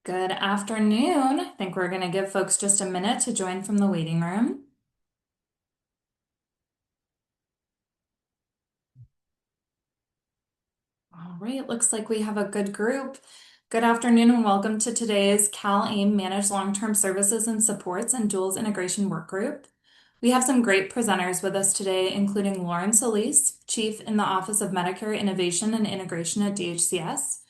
Good afternoon. I think we're going to give folks just a minute to join from the waiting room. All right, looks like we have a good group. Good afternoon and welcome to today's CalAIM Managed Long-Term Services and Supports and Duals Integration Workgroup. We have some great presenters with us today, including Lauren Solis, Chief in the Office of Medicare Innovation and Integration at DHCS,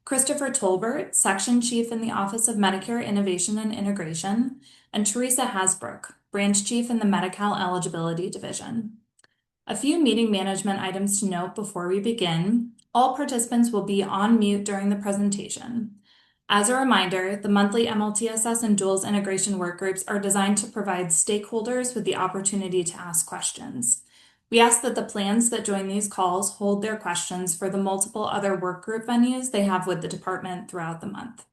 Christopher Tolbert, Section Chief in the Office of Medicare Innovation and Integration, and Teresa Hasbrook, Branch Chief in the Medi-Cal Eligibility Division. A few meeting management items to note before we begin. All participants will be on mute during the presentation. As a reminder, the monthly MLTSS and Duals integration workgroups are designed to provide stakeholders with the opportunity to ask questions. We ask that the plans that join these calls hold their questions for the multiple other workgroup venues they have with the department throughout the month.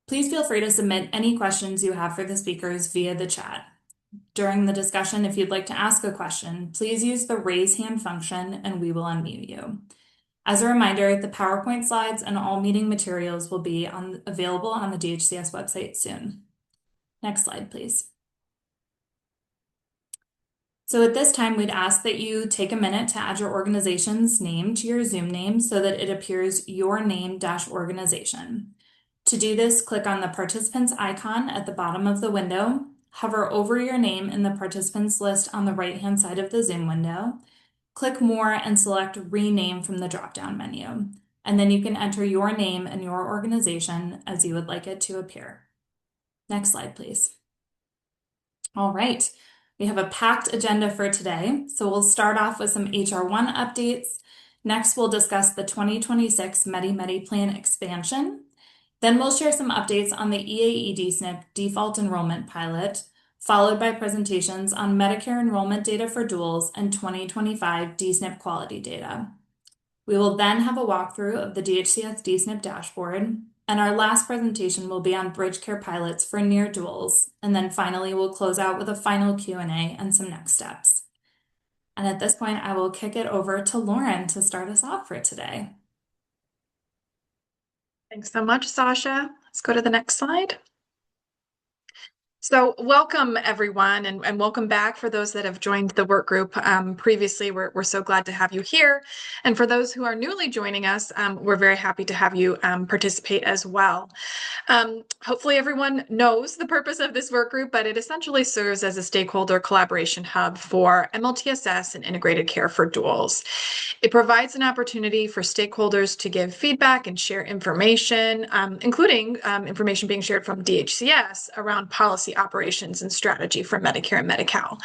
Please feel free to submit any questions you have for the speakers via the chat. During the discussion, if you'd like to ask a question, please use the raise hand function and we will unmute you. As a reminder, the PowerPoint slides and all meeting materials will be available on the DHCS website soon. Next slide, please. So at this time, we'd ask that you take a minute to add your organization's name to your Zoom name so that it appears your name-organization. To do this, click on the participants icon at the bottom of the window, hover over your name in the participants list on the right-hand side of the Zoom window, click More and select Rename from the drop-down menu, and then you can enter your name and your organization as you would like it to appear. Next slide, please. All right, we have a packed agenda for today, so we'll start off with some HR1 updates. Next, we'll discuss the 2026 Medi-Medi Plan expansion. Then we'll share some updates on the EAE D-SNP Default Enrollment Pilot, followed by presentations on Medicare enrollment data for duals and 2025 D-SNP quality data. We will then have a walkthrough of the DHCS D-SNP Dashboard, and our last presentation will be on BridgeCare Pilots for near duals, and then finally we'll close out with a final Q&A and some next steps. And at this point, I will kick it over to Lauren to start us off for today. Thanks so much, Sasha. Let's go to the next slide. So welcome, everyone, and welcome back for those that have joined the work group previously. We're so glad to have you here. And for those who are newly joining us, we're very happy to have you participate as well. Hopefully everyone knows the purpose of this work group, but it essentially serves as a stakeholder collaboration hub for MLTSS and integrated care for duals. It provides an opportunity for stakeholders to give feedback and share information, including information being shared from DHCS around policy operations and strategy for Medicare and Medi-Cal.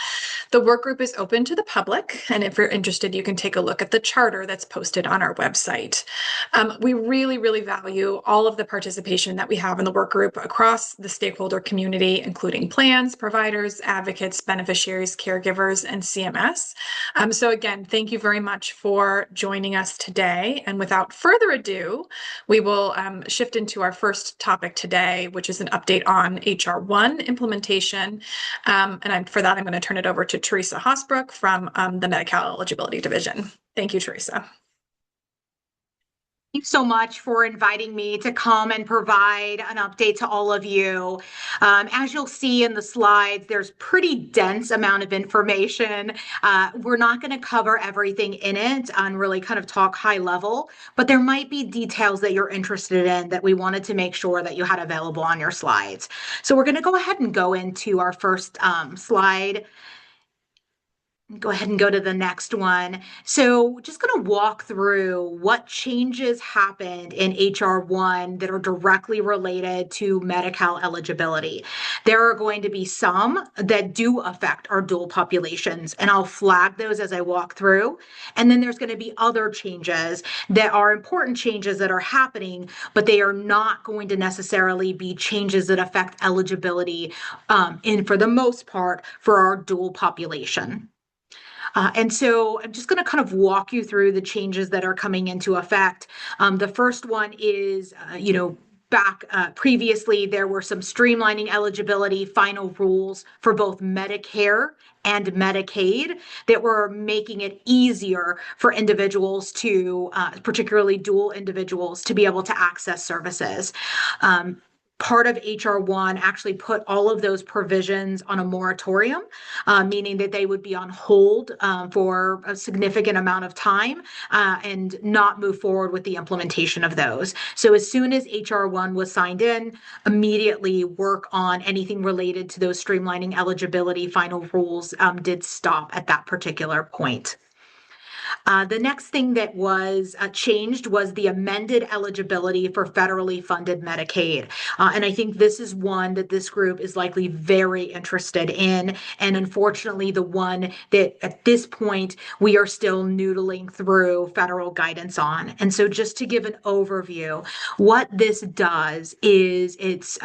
The work group is open to the public, and if you're interested, you can take a look at the charter that's posted on our website. We really, really value all of the participation that we have in the work group across the stakeholder community, including plans, providers, advocates, beneficiaries, caregivers, and CMS. So again, thank you very much for joining us today. And without further ado, we will shift into our first topic today, which is an update on HR1 implementation. For that, I'm going to turn it over to Teresa Hasbrook from the Medi-Cal Eligibility Division. Thank you, Teresa. Thanks so much for inviting me to come and provide an update to all of you. As you'll see in the slides, there's pretty dense amount of information. We're not going to cover everything in it and really kind of talk high level, but there might be details that you're interested in that we wanted to make sure that you had available on your slides. So we're going to go ahead and go into our first slide. Go ahead and go to the next one. So just going to walk through what changes happened in HR1 that are directly related to Medi-Cal eligibility. There are going to be some that do affect our dual populations, and I'll flag those as I walk through. And then there's going to be other changes that are important changes that are happening, but they are not going to necessarily be changes that affect eligibility for the most part, for our dual population. And so I'm just going to kind of walk you through the changes that are coming into effect. The first one is, back previously, there were some streamlining eligibility final rules for both Medicare and Medicaid that were making it easier for individuals to, particularly dual individuals, to be able to access services. part of HR 1 actually put all of those provisions on a moratorium, meaning that they would be on hold for a significant amount of time and not move forward with the implementation of those. So as soon as HR 1 was signed in, immediately work on anything related to those streamlining eligibility final rules did stop at that particular point. The next thing that was changed was the amended eligibility for federally funded Medicaid. And I think this is one that this group is likely very interested in. And unfortunately, the one that at this point we are still noodling through federal guidance on. And so just to give an overview, what this does is it's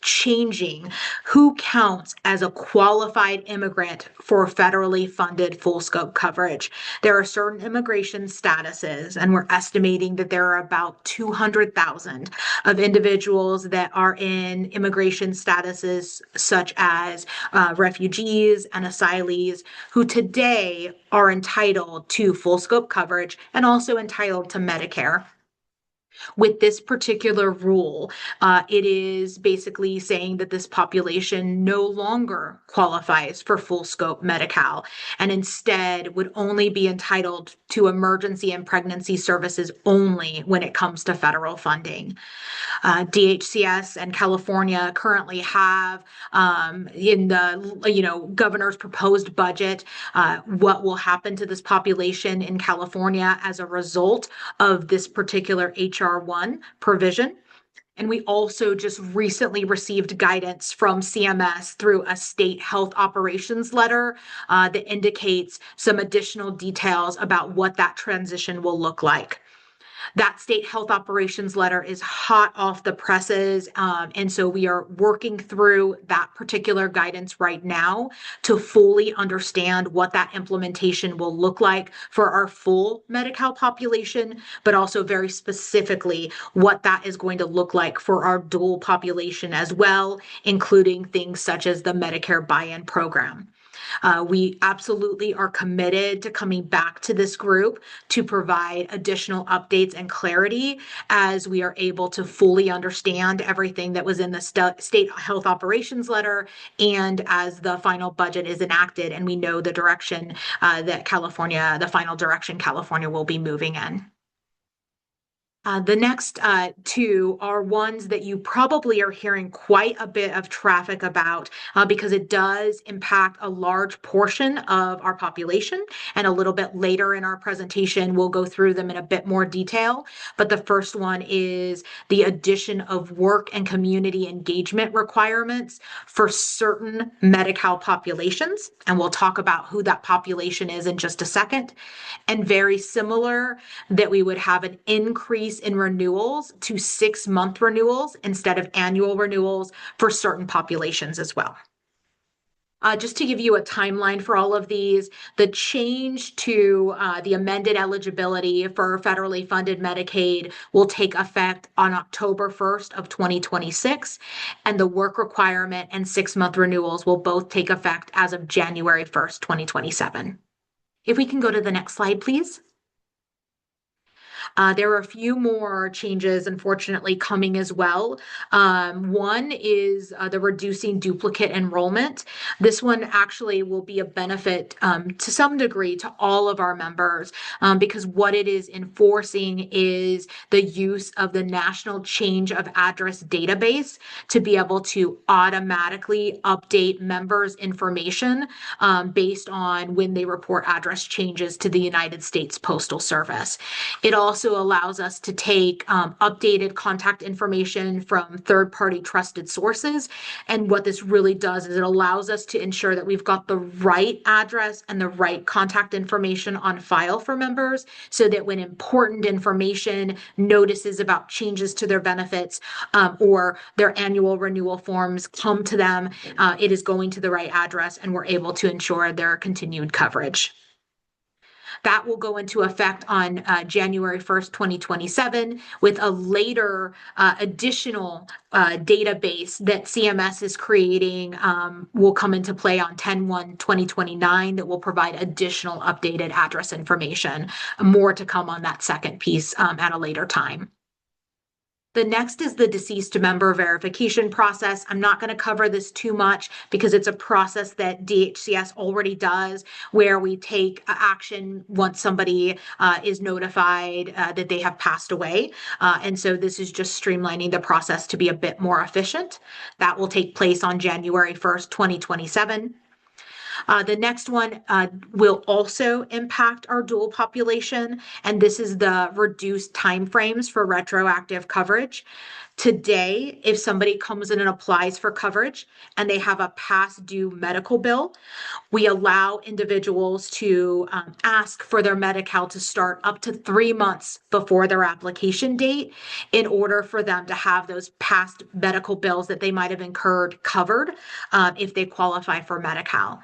changing who counts as a qualified immigrant for federally funded full scope coverage. There are certain immigration statuses, and we're estimating that there are about 200,000 of individuals that are in immigration statuses such as refugees and asylees who today are entitled to full scope coverage and also entitled to Medicare. With this particular rule, it is basically saying that this population no longer qualifies for full scope Medi-Cal and instead would only be entitled to emergency and pregnancy services only when it comes to federal funding. DHCS and California currently have in the governor's proposed budget what will happen to this population in California as a result of this particular HR 1 provision. And we also just recently received guidance from CMS through a state health operations letter that indicates some additional details about what that transition will look like. That state health operations letter is hot off the presses. And so we are working through that particular guidance right now to fully understand what that implementation will look like for our full Medi-Cal population, but also very specifically what that is going to look like for our dual population as well, including things such as the Medicare buy-in program. We absolutely are committed to coming back to this group to provide additional updates and clarity as we are able to fully understand everything that was in the state health operations letter and as the final budget is enacted and we know the direction the final direction California will be moving in. The next two are ones that you probably are hearing quite a bit of traffic about because it does impact a large portion of our population. And a little bit later in our presentation, we'll go through them in a bit more detail. But the first one is the addition of work and community engagement requirements for certain Medi-Cal populations. And we'll talk about who that population is in just a second. And very similar, that we would have an increase in renewals to 6-month renewals instead of annual renewals for certain populations as well. Just to give you a timeline for all of these, the change to the amended eligibility for federally funded Medicaid will take effect on October 1st of 2026, and the work requirement and 6-month renewals will both take effect as of January 1st, 2027. If we can go to the next slide, please. There are a few more changes, unfortunately, coming as well. One is the reducing duplicate enrollment. This one actually will be a benefit to some degree to all of our members because what it is enforcing is the use of the National Change of Address database to be able to automatically update members' information based on when they report address changes to the United States Postal Service. It also allows us to take updated contact information from third-party trusted sources. And what this really does is it allows us to ensure that we've got the right address and the right contact information on file for members so that when important information, notices about changes to their benefits or their annual renewal forms come to them, it is going to the right address and we're able to ensure their continued coverage. That will go into effect on January 1st, 2027, with a later additional database that CMS is creating will come into play on 10/1/2029 that will provide additional updated address information. More to come on that second piece at a later time. The next is the deceased member verification process. I'm not going to cover this too much because it's a process that DHCS already does, where we take action once somebody is notified that they have passed away. And so this is just streamlining the process to be a bit more efficient. That will take place on January 1st, 2027. The next one will also impact our dual population, and this is the reduced timeframes for retroactive coverage. Today, if somebody comes in and applies for coverage and they have a past due medical bill, we allow individuals to ask for their Medi-Cal to start up to 3 months before their application date in order for them to have those past medical bills that they might have incurred covered if they qualify for Medi-Cal.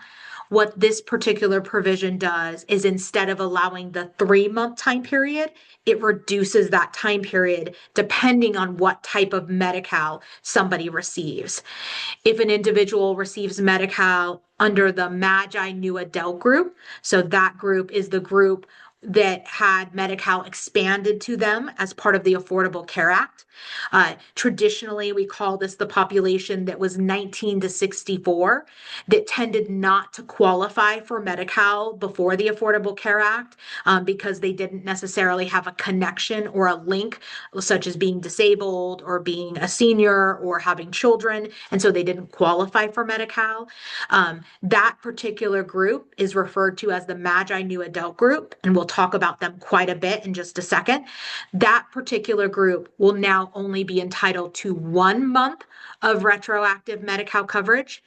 What this particular provision does is, instead of allowing the 3-month time period, it reduces that time period depending on what type of Medi-Cal somebody receives. If an individual receives Medi-Cal under the Magi New Adult group, so that group is the group that had Medi-Cal expanded to them as part of the Affordable Care Act. Traditionally, we call this the population that was 19 to 64, that tended not to qualify for Medi-Cal before the Affordable Care Act because they didn't necessarily have a connection or a link, such as being disabled or being a senior or having children, and so they didn't qualify for Medi-Cal. That particular group is referred to as the Magi New Adult group, and we'll talk about them quite a bit in just a second. That particular group will now only be entitled to 1 month of retroactive Medi-Cal coverage.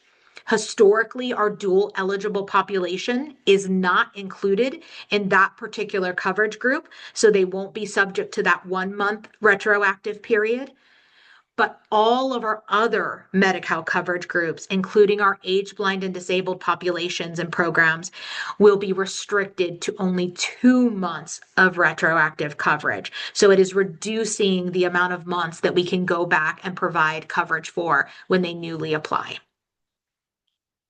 Historically, our dual eligible population is not included in that particular coverage group, so they won't be subject to that 1 month retroactive period. But all of our other Medi-Cal coverage groups, including our age, blind, and disabled populations and programs, will be restricted to only 2 months of retroactive coverage. So it is reducing the amount of months that we can go back and provide coverage for when they newly apply.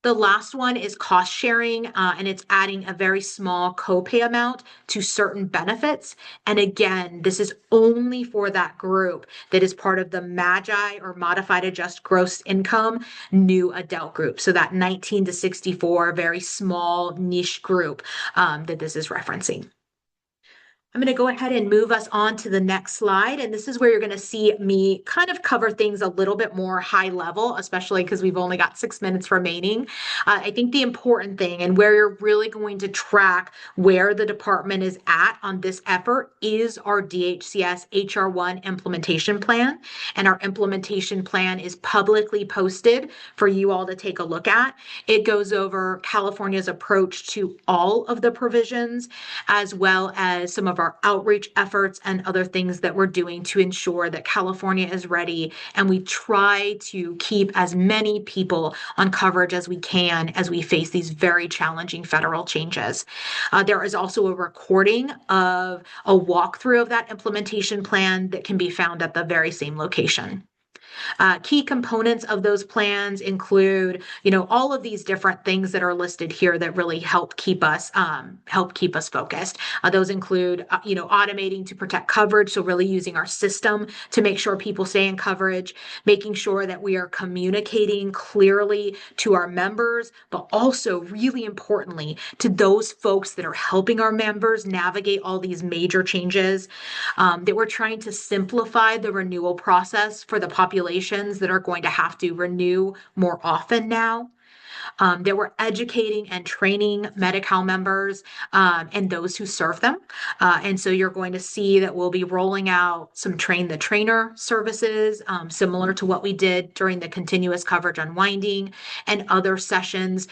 The last one is cost sharing, and it's adding a very small copay amount to certain benefits. And again, this is only for that group that is part of the Magi or modified adjust gross income new adult group. So that 19 to 64, very small niche group that this is referencing. I'm going to go ahead and move us on to the next slide. And this is where you're going to see me kind of cover things a little bit more high level, especially because we've only got 6 minutes remaining. I think the important thing, and where you're really going to track where the department is at on this effort, is our DHCS HR1 implementation plan. And our implementation plan is publicly posted for you all to take a look at. It goes over California's approach to all of the provisions, as well as some of our outreach efforts and other things that we're doing to ensure that California is ready, and we try to keep as many people on coverage as we can as we face these very challenging federal changes. There is also a recording of a walkthrough of that implementation plan that can be found at the very same location. Key components of those plans include, all of these different things that are listed here that really help keep us focused. Those include, automating to protect coverage. So really using our system to make sure people stay in coverage, making sure that we are communicating clearly to our members, but also really importantly to those folks that are helping our members navigate all these major changes, that we're trying to simplify the renewal process for the populations that are going to have to renew more often now, that we're educating and training Medi-Cal members and those who serve them. And so you're going to see that we'll be rolling out some train the trainer services, similar to what we did during the continuous coverage unwinding and other sessions,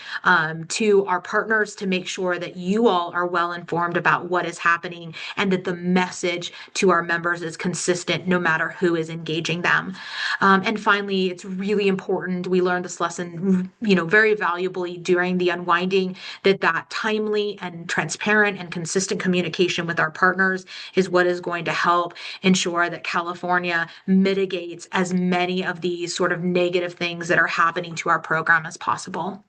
to our partners, to make sure that you all are well informed about what is happening and that the message to our members is consistent no matter who is engaging them. And finally, it's really important. We learned this lesson, very valuably during the unwinding, that timely and transparent and consistent communication with our partners is what is going to help ensure that California mitigates as many of these sort of negative things that are happening to our program as possible.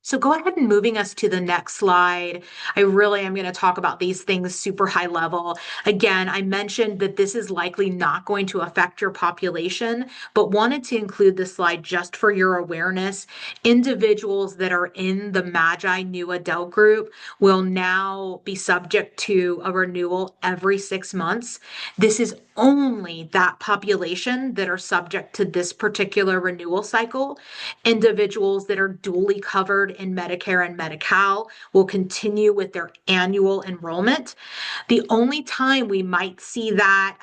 So go ahead and moving us to the next slide. I really am going to talk about these things super high level. Again, I mentioned that this is likely not going to affect your population, but wanted to include this slide just for your awareness. Individuals that are in the Magi New Adult group will now be subject to a renewal every 6 months. This is only that population that are subject to this particular renewal cycle. Individuals that are dually covered in Medicare and Medi-Cal will continue with their annual enrollment. The only time we might see that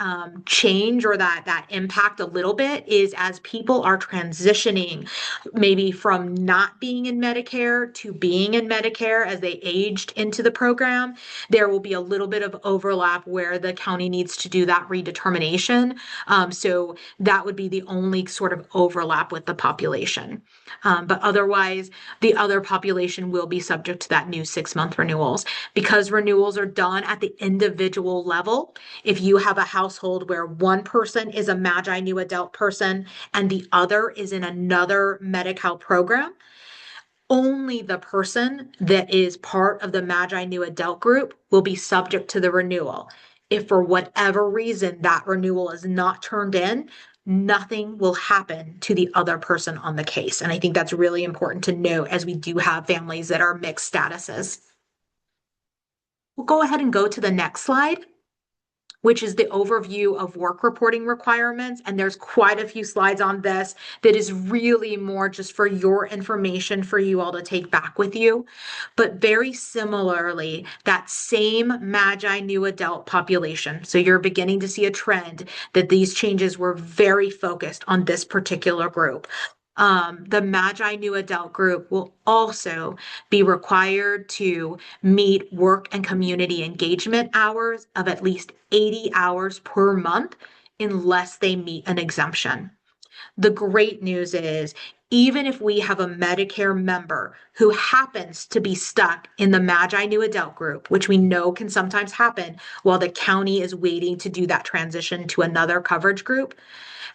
change or that impact a little bit is as people are transitioning maybe from not being in Medicare to being in Medicare as they aged into the program. There will be a little bit of overlap where the county needs to do that redetermination. So that would be the only sort of overlap with the population. But otherwise, the other population will be subject to that new 6-month renewals. Because renewals are done at the individual level, if you have a household where one person is a Magi New Adult person and the other is in another Medi-Cal program, only the person that is part of the Magi New Adult group will be subject to the renewal. If for whatever reason that renewal is not turned in, nothing will happen to the other person on the case. And I think that's really important to note as we do have families that are mixed statuses. We'll go ahead and go to the next slide, which is the overview of work reporting requirements. And there's quite a few slides on this that is really more just for your information for you all to take back with you. But very similarly, that same Magi New Adult population. So you're beginning to see a trend that these changes were very focused on this particular group. The Magi New Adult group will also be required to meet work and community engagement hours of at least 80 hours per month unless they meet an exemption. The great news is, even if we have a Medicare member who happens to be stuck in the Magi New Adult group, which we know can sometimes happen while the county is waiting to do that transition to another coverage group,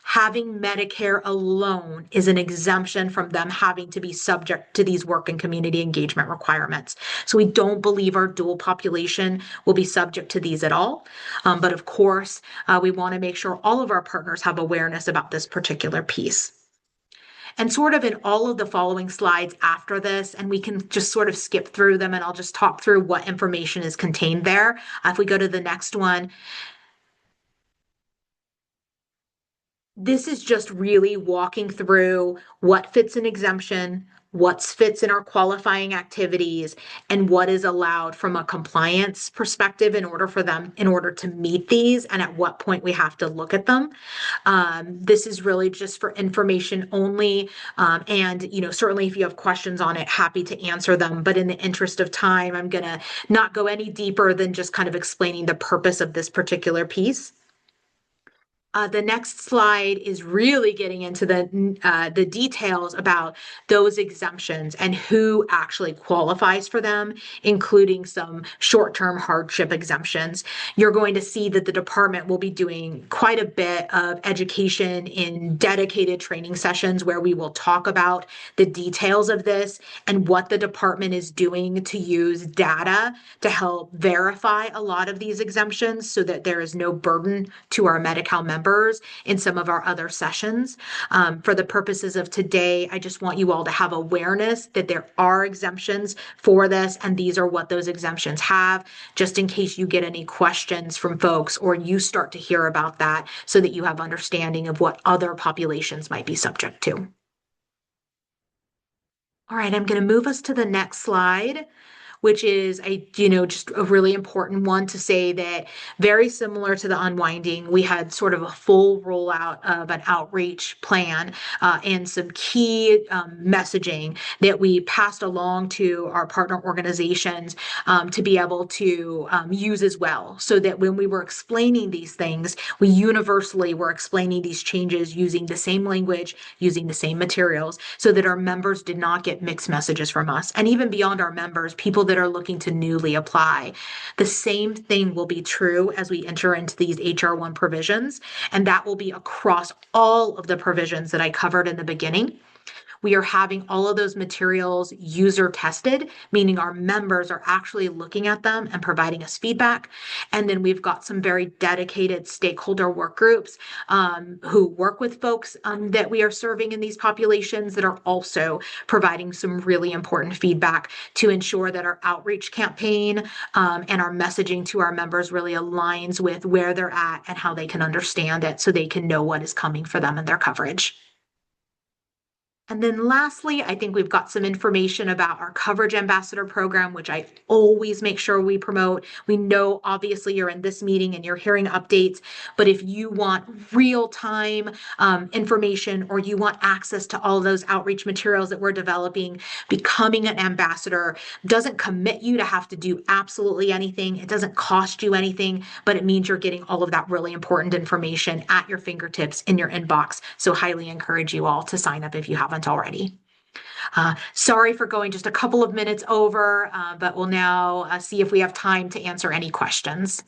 having Medicare alone is an exemption from them having to be subject to these work and community engagement requirements. So we don't believe our dual population will be subject to these at all. But of course, we want to make sure all of our partners have awareness about this particular piece. And sort of in all of the following slides after this, and we can just sort of skip through them and I'll just talk through what information is contained there. If we go to the next one, this is just really walking through what fits in exemption, what fits in our qualifying activities, and what is allowed from a compliance perspective in order to meet these, and at what point we have to look at them. This is really just for information only. And, certainly if you have questions on it, happy to answer them. But in the interest of time, I'm going to not go any deeper than just kind of explaining the purpose of this particular piece. The next slide is really getting into the details about those exemptions and who actually qualifies for them, including some short-term hardship exemptions. You're going to see that the department will be doing quite a bit of education in dedicated training sessions where we will talk about the details of this and what the department is doing to use data to help verify a lot of these exemptions so that there is no burden to our Medi-Cal members in some of our other sessions. For the purposes of today, I just want you all to have awareness that there are exemptions for this, and these are what those exemptions have, just in case you get any questions from folks or you start to hear about that so that you have understanding of what other populations might be subject to. All right, I'm going to move us to the next slide, which is just a really important one to say that very similar to the unwinding, we had sort of a full rollout of an outreach plan and some key messaging that we passed along to our partner organizations to be able to use as well. So that when we were explaining these things, we universally were explaining these changes using the same language, using the same materials, so that our members did not get mixed messages from us. And even beyond our members, people that are looking to newly apply. The same thing will be true as we enter into these HR1 provisions, and that will be across all of the provisions that I covered in the beginning. We are having all of those materials user tested, meaning our members are actually looking at them and providing us feedback. And then we've got some very dedicated stakeholder work groups who work with folks that we are serving in these populations that are also providing some really important feedback to ensure that our outreach campaign and our messaging to our members really aligns with where they're at and how they can understand it so they can know what is coming for them and their coverage. And then lastly, I think we've got some information about our coverage ambassador program, which I always make sure we promote. We know obviously you're in this meeting and you're hearing updates, but if you want real-time information or you want access to all those outreach materials that we're developing, becoming an ambassador doesn't commit you to have to do absolutely anything. It doesn't cost you anything, but it means you're getting all of that really important information at your fingertips in your inbox. So highly encourage you all to sign up if you haven't already. Sorry for going just a couple of minutes over, but we'll now see if we have time to answer any questions.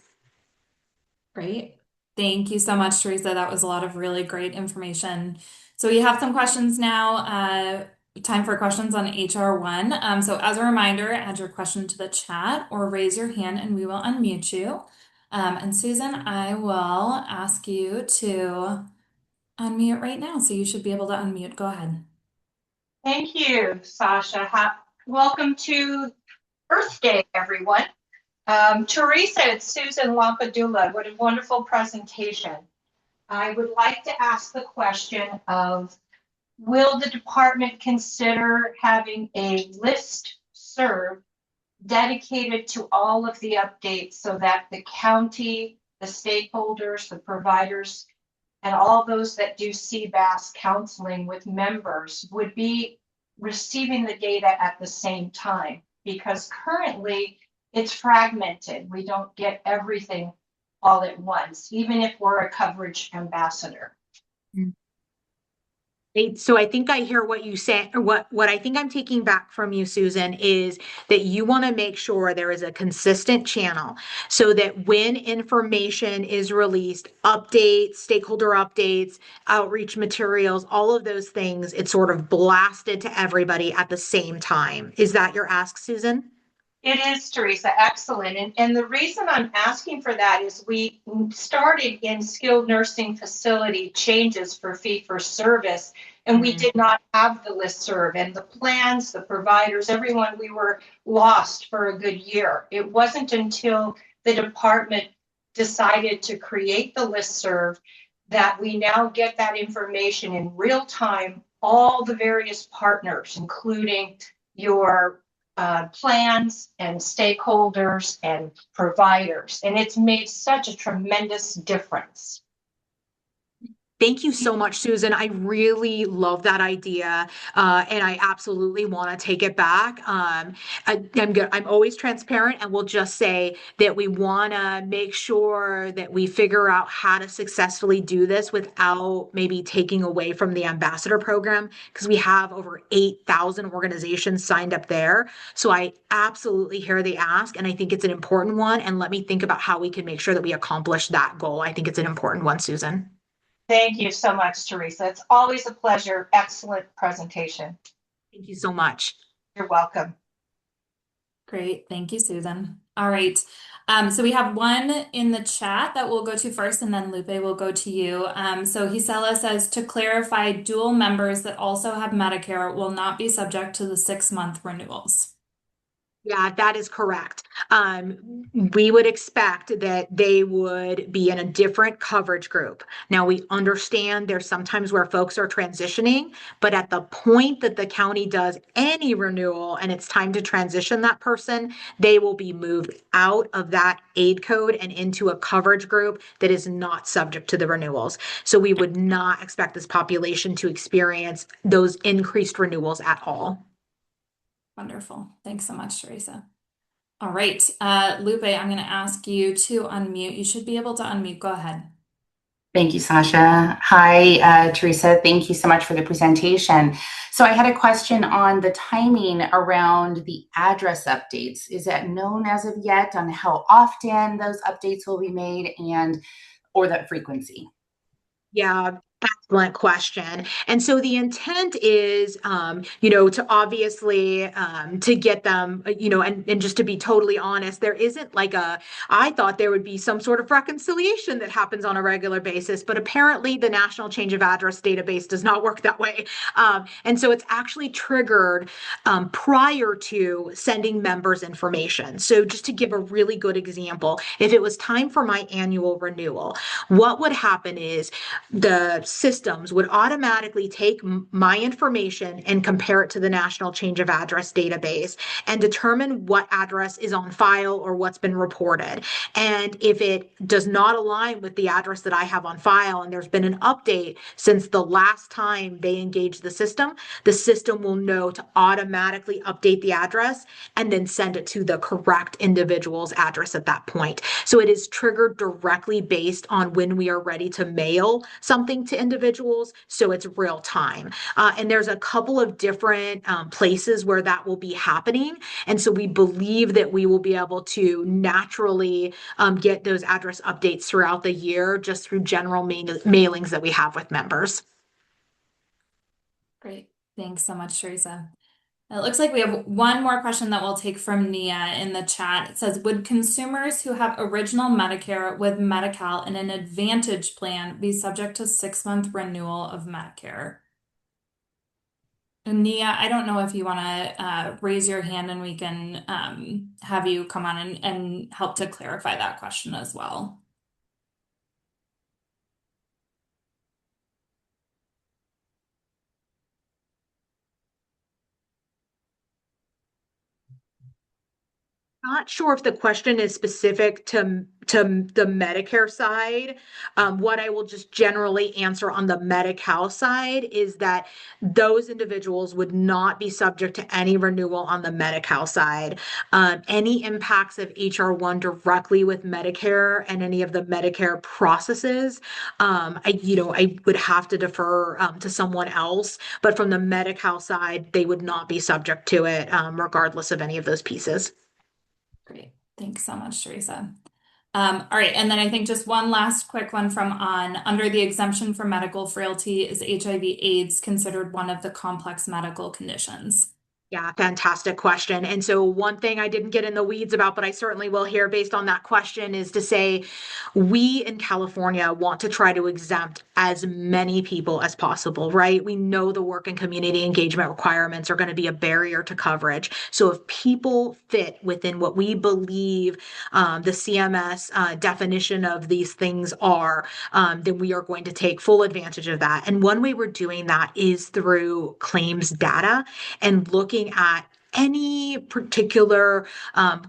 Great. Thank you so much, Teresa. That was a lot of really great information. So we have some questions now. Time for questions on HR1. So as a reminder, add your question to the chat or raise your hand and we will unmute you. And Susan, I will ask you to unmute right now. So you should be able to unmute. Go ahead. Thank you, Sasha. Welcome to Earth Day, everyone. Teresa, it's Susan Lampadula. What a wonderful presentation. I would like to ask the question of, will the department consider having a list serve dedicated to all of the updates so that the county, the stakeholders, the providers, and all those that do CBAS counseling with members would be receiving the data at the same time? Because currently it's fragmented. We don't get everything all at once, even if we're a coverage ambassador. So I think I hear what you say, or what I think I'm taking back from you, Susan, is that you want to make sure there is a consistent channel so that when information is released, updates, stakeholder updates, outreach materials, all of those things, it's sort of blasted to everybody at the same time. Is that your ask, Susan? It is, Teresa. Excellent. And the reason I'm asking for that is we started in skilled nursing facility changes for fee-for-service, and we did not have the listserv and the plans, the providers, everyone. We were lost for a good year. It wasn't until the department decided to create the listserv that we now get that information in real time, all the various partners, including your plans and stakeholders and providers. And it's made such a tremendous difference. Thank you so much, Susan. I really love that idea, and I absolutely want to take it back. I'm always transparent, and we'll just say that we want to make sure that we figure out how to successfully do this without maybe taking away from the ambassador program, because we have over 8,000 organizations signed up there. So I absolutely hear the ask, and I think it's an important one. And let me think about how we can make sure that we accomplish that goal. I think it's an important one, Susan. Thank you so much, Teresa. It's always a pleasure. Excellent presentation. Thank you so much. You're welcome. Great. Thank you, Susan. All right. So we have one in the chat that we'll go to first, and then Lupe will go to you. So Gisela says, to clarify, dual members that also have Medicare will not be subject to the 6-month renewals. Yeah, that is correct. We would expect that they would be in a different coverage group. Now, we understand there's sometimes where folks are transitioning, but at the point that the county does any renewal and it's time to transition that person, they will be moved out of that aid code and into a coverage group that is not subject to the renewals. So we would not expect this population to experience those increased renewals at all. Wonderful. Thanks so much, Teresa. All right. Lupe, I'm going to ask you to unmute. You should be able to unmute. Go ahead. Thank you, Sasha. Hi, Teresa. Thank you so much for the presentation. So I had a question on the timing around the address updates. Is that known as of yet on how often those updates will be made or that frequency? Yeah, Excellent question. And so the intent is, to obviously to get them, and just to be totally honest, there isn't I thought there would be some sort of reconciliation that happens on a regular basis, but apparently the National Change of Address database does not work that way. And so it's actually triggered prior to sending members information. So just to give a really good example, if it was time for my annual renewal, what would happen is the systems would automatically take my information and compare it to the National Change of Address database and determine what address is on file or what's been reported. And if it does not align with the address that I have on file and there's been an update since the last time they engaged the system will know to automatically update the address and then send it to the correct individual's address at that point. So it is triggered directly based on when we are ready to mail something to individuals, so it's real time. And there's a couple of different places where that will be happening. And so we believe that we will be able to naturally get those address updates throughout the year just through general mailings that we have with members. Great. Thanks so much, Teresa. It looks like we have one more question that we'll take from Nia in the chat. It says, would consumers who have original Medicare with Medi-Cal and an Advantage plan be subject to 6-month renewal of Medicare? And Nia, I don't know if you want to raise your hand and we can have you come on and help to clarify that question as well. Not sure if the question is specific to the Medicare side. What I will just generally answer on the Medi-Cal side is that those individuals would not be subject to any renewal on the Medi-Cal side. Any impacts of HR1 directly with Medicare and any of the Medicare processes, I would have to defer to someone else. But from the Medi-Cal side, they would not be subject to it, regardless of any of those pieces. Great. Thanks so much, Teresa. All right. And then I think just one last quick one from on. Under the exemption for medical frailty, is HIV/AIDS considered one of the complex medical conditions? Yeah, fantastic question. And so one thing I didn't get in the weeds about, but I certainly will here based on that question, is to say we in California want to try to exempt as many people as possible, right? We know the work and community engagement requirements are going to be a barrier to coverage. So if people fit within what we believe the CMS definition of these things are, then we are going to take full advantage of that. And one way we're doing that is through claims data and looking at any particular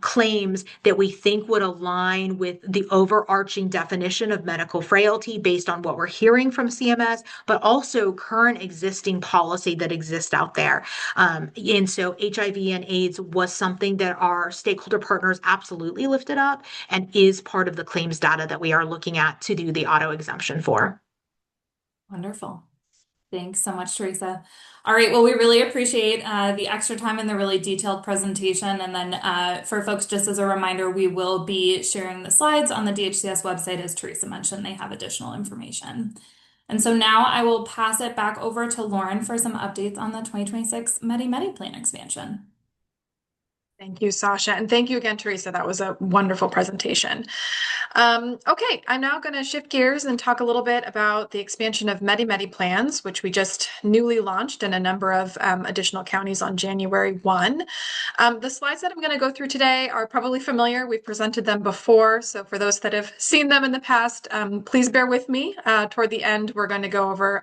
claims that we think would align with the overarching definition of medical frailty based on what we're hearing from CMS, but also current existing policy that exists out there. And so HIV and AIDS was something that our stakeholder partners absolutely lifted up and is part of the claims data that we are looking at to do the auto exemption for. Wonderful. Thanks so much, Teresa. All right, well, we really appreciate the extra time and the really detailed presentation. And then for folks, just as a reminder, we will be sharing the slides on the DHCS website. As Teresa mentioned, they have additional information. And so now I will pass it back over to Lauren for some updates on the 2026 Medi-Medi Plan expansion. Thank you, Sasha. And thank you again, Teresa. That was a wonderful presentation. Okay, I'm now going to shift gears and talk a little bit about the expansion of Medi-Medi plans, which we just newly launched in a number of additional counties on January 1. The slides that I'm going to go through today are probably familiar. We've presented them before. So for those that have seen them in the past, please bear with me. Toward the end, we're going to go over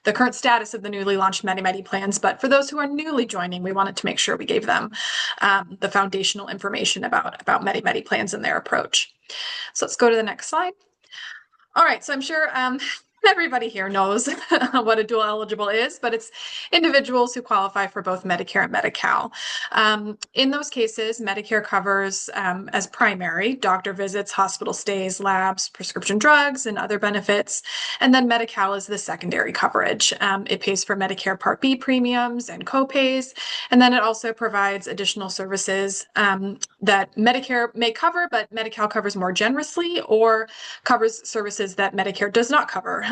the current status of the newly launched Medi-Medi plans. But for those who are newly joining, we wanted to make sure we gave them the foundational information about Medi-Medi plans and their approach. So let's go to the next slide. All right, so I'm sure everybody here knows what a dual eligible is, but it's individuals who qualify for both Medicare and Medi-Cal. In those cases, Medicare covers as primary doctor visits, hospital stays, labs, prescription drugs, and other benefits. And then Medi-Cal is the secondary coverage. It pays for Medicare Part B premiums and copays. And then it also provides additional services that Medicare may cover, but Medi-Cal covers more generously, or covers services that Medicare does not cover.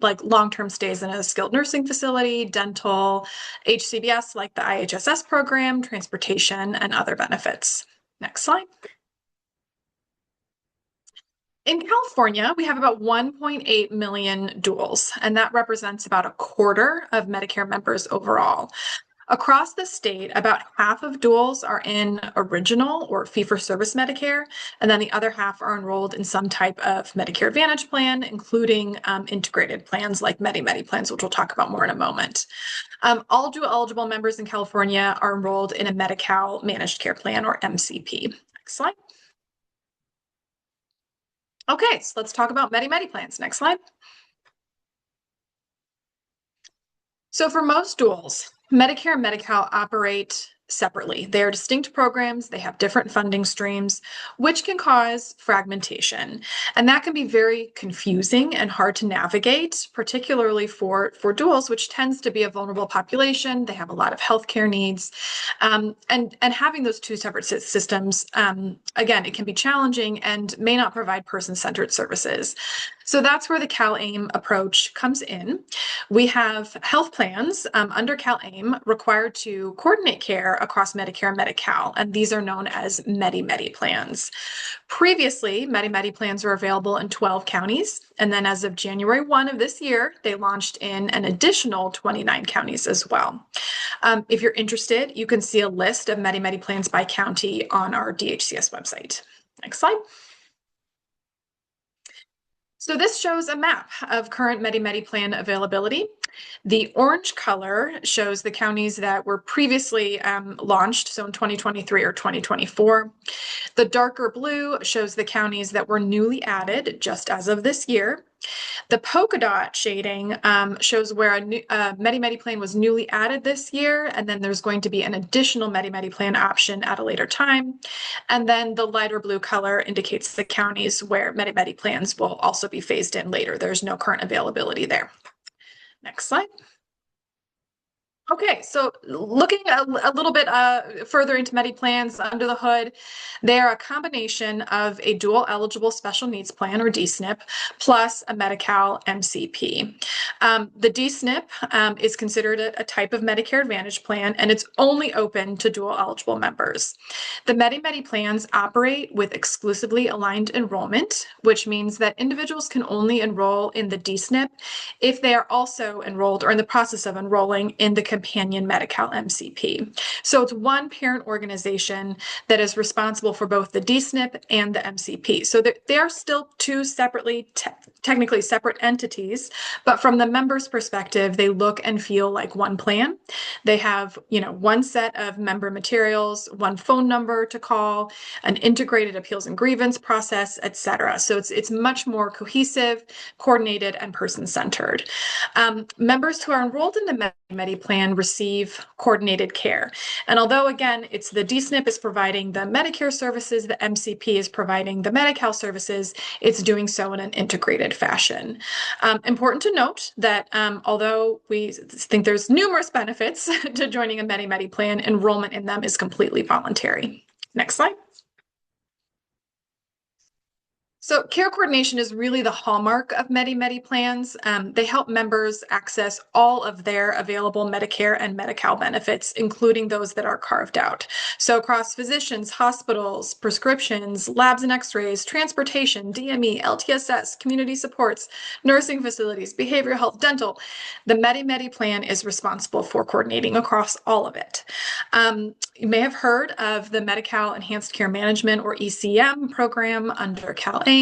like long-term stays in a skilled nursing facility, dental, HCBS like the IHSS program, transportation, and other benefits. Next slide. In California, we have about 1.8 million duals, and that represents about a quarter of Medicare members overall. Across the state, about half of duals are in original or fee-for-service Medicare, and then the other half are enrolled in some type of Medicare Advantage plan, including integrated plans like Medi-Medi plans, which we'll talk about more in a moment. All dual-eligible members in California are enrolled in a Medi-Cal managed care plan, or MCP. Next slide. Okay, so let's talk about Medi-Medi plans. Next slide. So for most duals, Medicare and Medi-Cal operate separately. They are distinct programs. They have different funding streams, which can cause fragmentation. And that can be very confusing and hard to navigate, particularly for duals, which tends to be a vulnerable population. They have a lot of healthcare needs. And having those two separate systems, again, it can be challenging and may not provide person-centered services. So that's where the CalAIM approach comes in. We have health plans under CalAIM required to coordinate care across Medicare and Medi-Cal, and these are known as Medi-Medi plans. Previously, Medi-Medi plans were available in 12 counties, and then as of January 1 of this year, they launched in an additional 29 counties as well. If you're interested, you can see a list of Medi-Medi plans by county on our DHCS website. Next slide. So this shows a map of current Medi-Medi plan availability. The orange color shows the counties that were previously launched, so in 2023 or 2024. The darker blue shows the counties that were newly added just as of this year. The polka dot shading shows where a Medi-Medi plan was newly added this year, and then there's going to be an additional Medi-Medi plan option at a later time. And then the lighter blue color indicates the counties where Medi-Medi plans will also be phased in later. There's no current availability there. Next slide. Okay, so looking a little bit further into Medi plans under the hood, they are a combination of a dual eligible special needs plan, or D-SNP, plus a Medi-Cal MCP. The D-SNP is considered a type of Medicare Advantage plan, and it's only open to dual eligible members. The Medi-Medi plans operate with exclusively aligned enrollment, which means that individuals can only enroll in the D-SNP if they are also enrolled or in the process of enrolling in the companion Medi-Cal MCP. So it's one parent organization that is responsible for both the D-SNP and the MCP. So they are still two separately, technically separate entities, but from the member's perspective, they look and feel like one plan. They have, one set of member materials, one phone number to call, an integrated appeals and grievance process, etc. So it's much more cohesive, coordinated, and person-centered. Members who are enrolled in the Medi plan receive coordinated care. And although, again, it's the D-SNP is providing the Medicare services, the MCP is providing the Medi-Cal services, it's doing so in an integrated fashion. Important to note that although we think there's numerous benefits to joining a Medi-Medi plan, enrollment in them is completely voluntary. Next slide. So care coordination is really the hallmark of Medi-Medi plans. They help members access all of their available Medicare and Medi-Cal benefits, including those that are carved out. So across physicians, hospitals, prescriptions, labs and x-rays, transportation, DME, LTSS, community supports, nursing facilities, behavioral health, dental, the Medi-Medi plan is responsible for coordinating across all of it. You may have heard of the Medi-Cal Enhanced Care Management, or ECM program under CalAIM.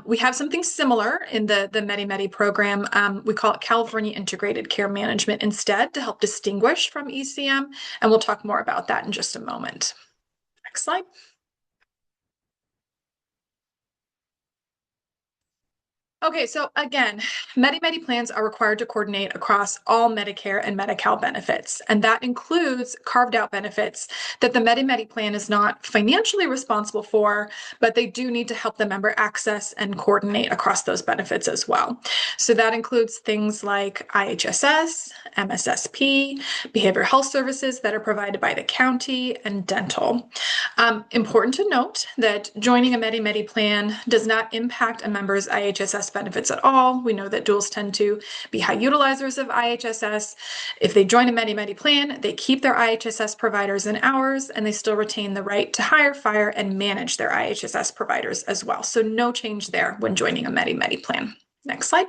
We have something similar in the Medi-Medi program. We call it California Integrated Care Management instead, to help distinguish from ECM, and we'll talk more about that in just a moment. Next slide. Okay, so again, Medi-Medi plans are required to coordinate across all Medicare and Medi-Cal benefits, and that includes carved out benefits that the Medi-Medi plan is not financially responsible for, but they do need to help the member access and coordinate across those benefits as well. So that includes things like IHSS, MSSP, behavioral health services that are provided by the county, and dental. Important to note that joining a Medi-Medi plan does not impact a member's IHSS IHSS benefits at all. We know that duals tend to be high utilizers of IHSS. If they join a Medi-Medi plan, they keep their IHSS providers and hours, and they still retain the right to hire, fire, and manage their IHSS providers as well. So no change there when joining a Medi-Medi plan. Next slide.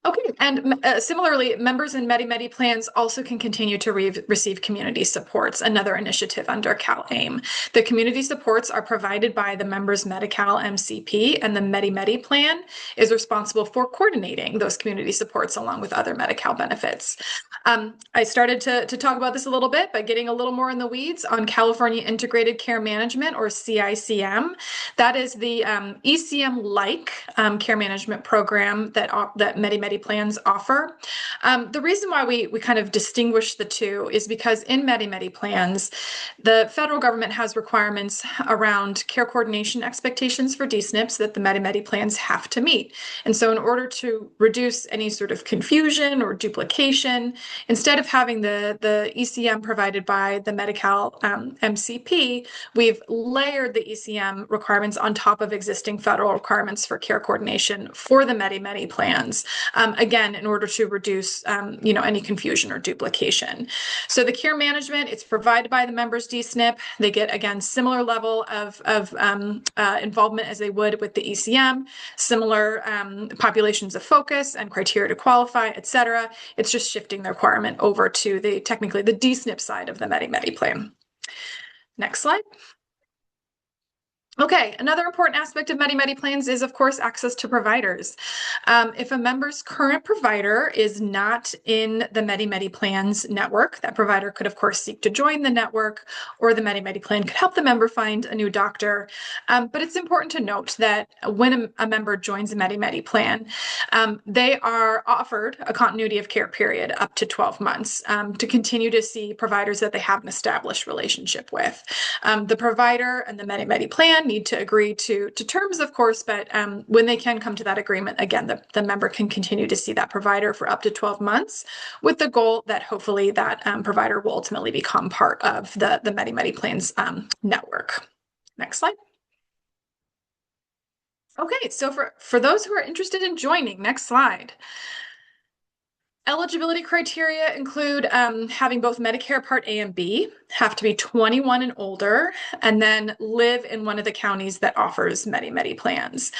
Okay, and similarly, members in Medi-Medi plans also can continue to receive community supports, another initiative under CalAIM. The community supports are provided by the member's Medi-Cal MCP, and the Medi-Medi plan is responsible for coordinating those community supports along with other Medi-Cal benefits. I started to talk about this a little bit, but getting a little more in the weeds on California Integrated Care Management, or CICM. That is the ECM-like care management program that Medi-Medi plans offer. The reason why we kind of distinguish the two is because in Medi-Medi plans, the federal government has requirements around care coordination expectations for D-SNPs that the Medi-Medi plans have to meet. And so in order to reduce any sort of confusion or duplication, instead of having the ECM provided by the Medi-Cal MCP, we've layered the ECM requirements on top of existing federal requirements for care coordination for the Medi-Medi plans. Again, in order to reduce any confusion or duplication. So the care management, it's provided by the member's D-SNP. They get, again, similar level of involvement as they would with the ECM, similar populations of focus and criteria to qualify, et cetera. It's just shifting the requirement over to technically the D-SNP side of the Medi-Medi plan. Next slide. Okay, another important aspect of Medi-Medi plans is, of course, access to providers. If a member's current provider is not in the Medi-Medi plans network, that provider could, of course, seek to join the network, or the Medi-Medi plan could help the member find a new doctor. But it's important to note that when a member joins a Medi-Medi plan, they are offered a continuity of care period up to 12 months to continue to see providers that they have an established relationship with. The provider and the Medi-Medi plan need to agree to terms, of course, but when they can come to that agreement, again, the member can continue to see that provider for up to 12 months with the goal that hopefully that provider will ultimately become part of the Medi-Medi plans network. Next slide. Okay, so for those who are interested in joining, next slide. Eligibility criteria include having both Medicare Part A and B, have to be 21 and older, and then live in one of the counties that offers Medi-Medi plans.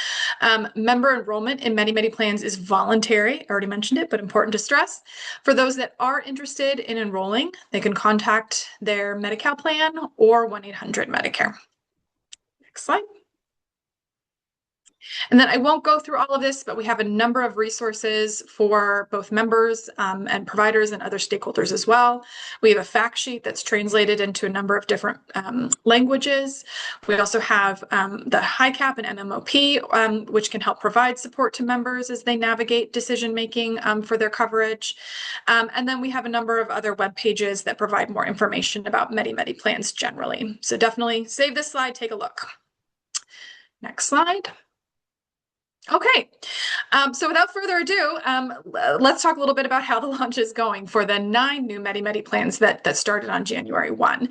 Member enrollment in Medi-Medi plans is voluntary. I already mentioned it, but important to stress. For those that are interested in enrolling, they can contact their Medi-Cal plan or 1-800-Medicare. Next slide. And then I won't go through all of this, but we have a number of resources for both members and providers and other stakeholders as well. We have a fact sheet that's translated into a number of different languages. We also have the HICAP and MMOP, which can help provide support to members as they navigate decision-making for their coverage. And then we have a number of other web pages that provide more information about Medi-Medi plans generally. So definitely save this slide, take a look. Next slide. Okay, so without further ado, let's talk a little bit about how the launch is going for the 9 new Medi-Medi plans that started on January 1.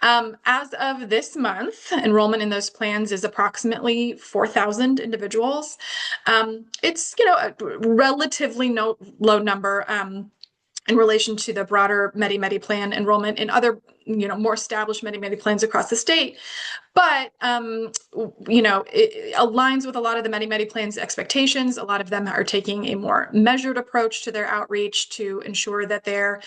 As of this month, enrollment in those plans is approximately 4,000 individuals. It's a relatively low number in relation to the broader Medi-Medi plan enrollment in other more established Medi-Medi plans across the state. But, it aligns with a lot of the Medi-Medi plans expectations. A lot of them are taking a more measured approach to their outreach to ensure that they're,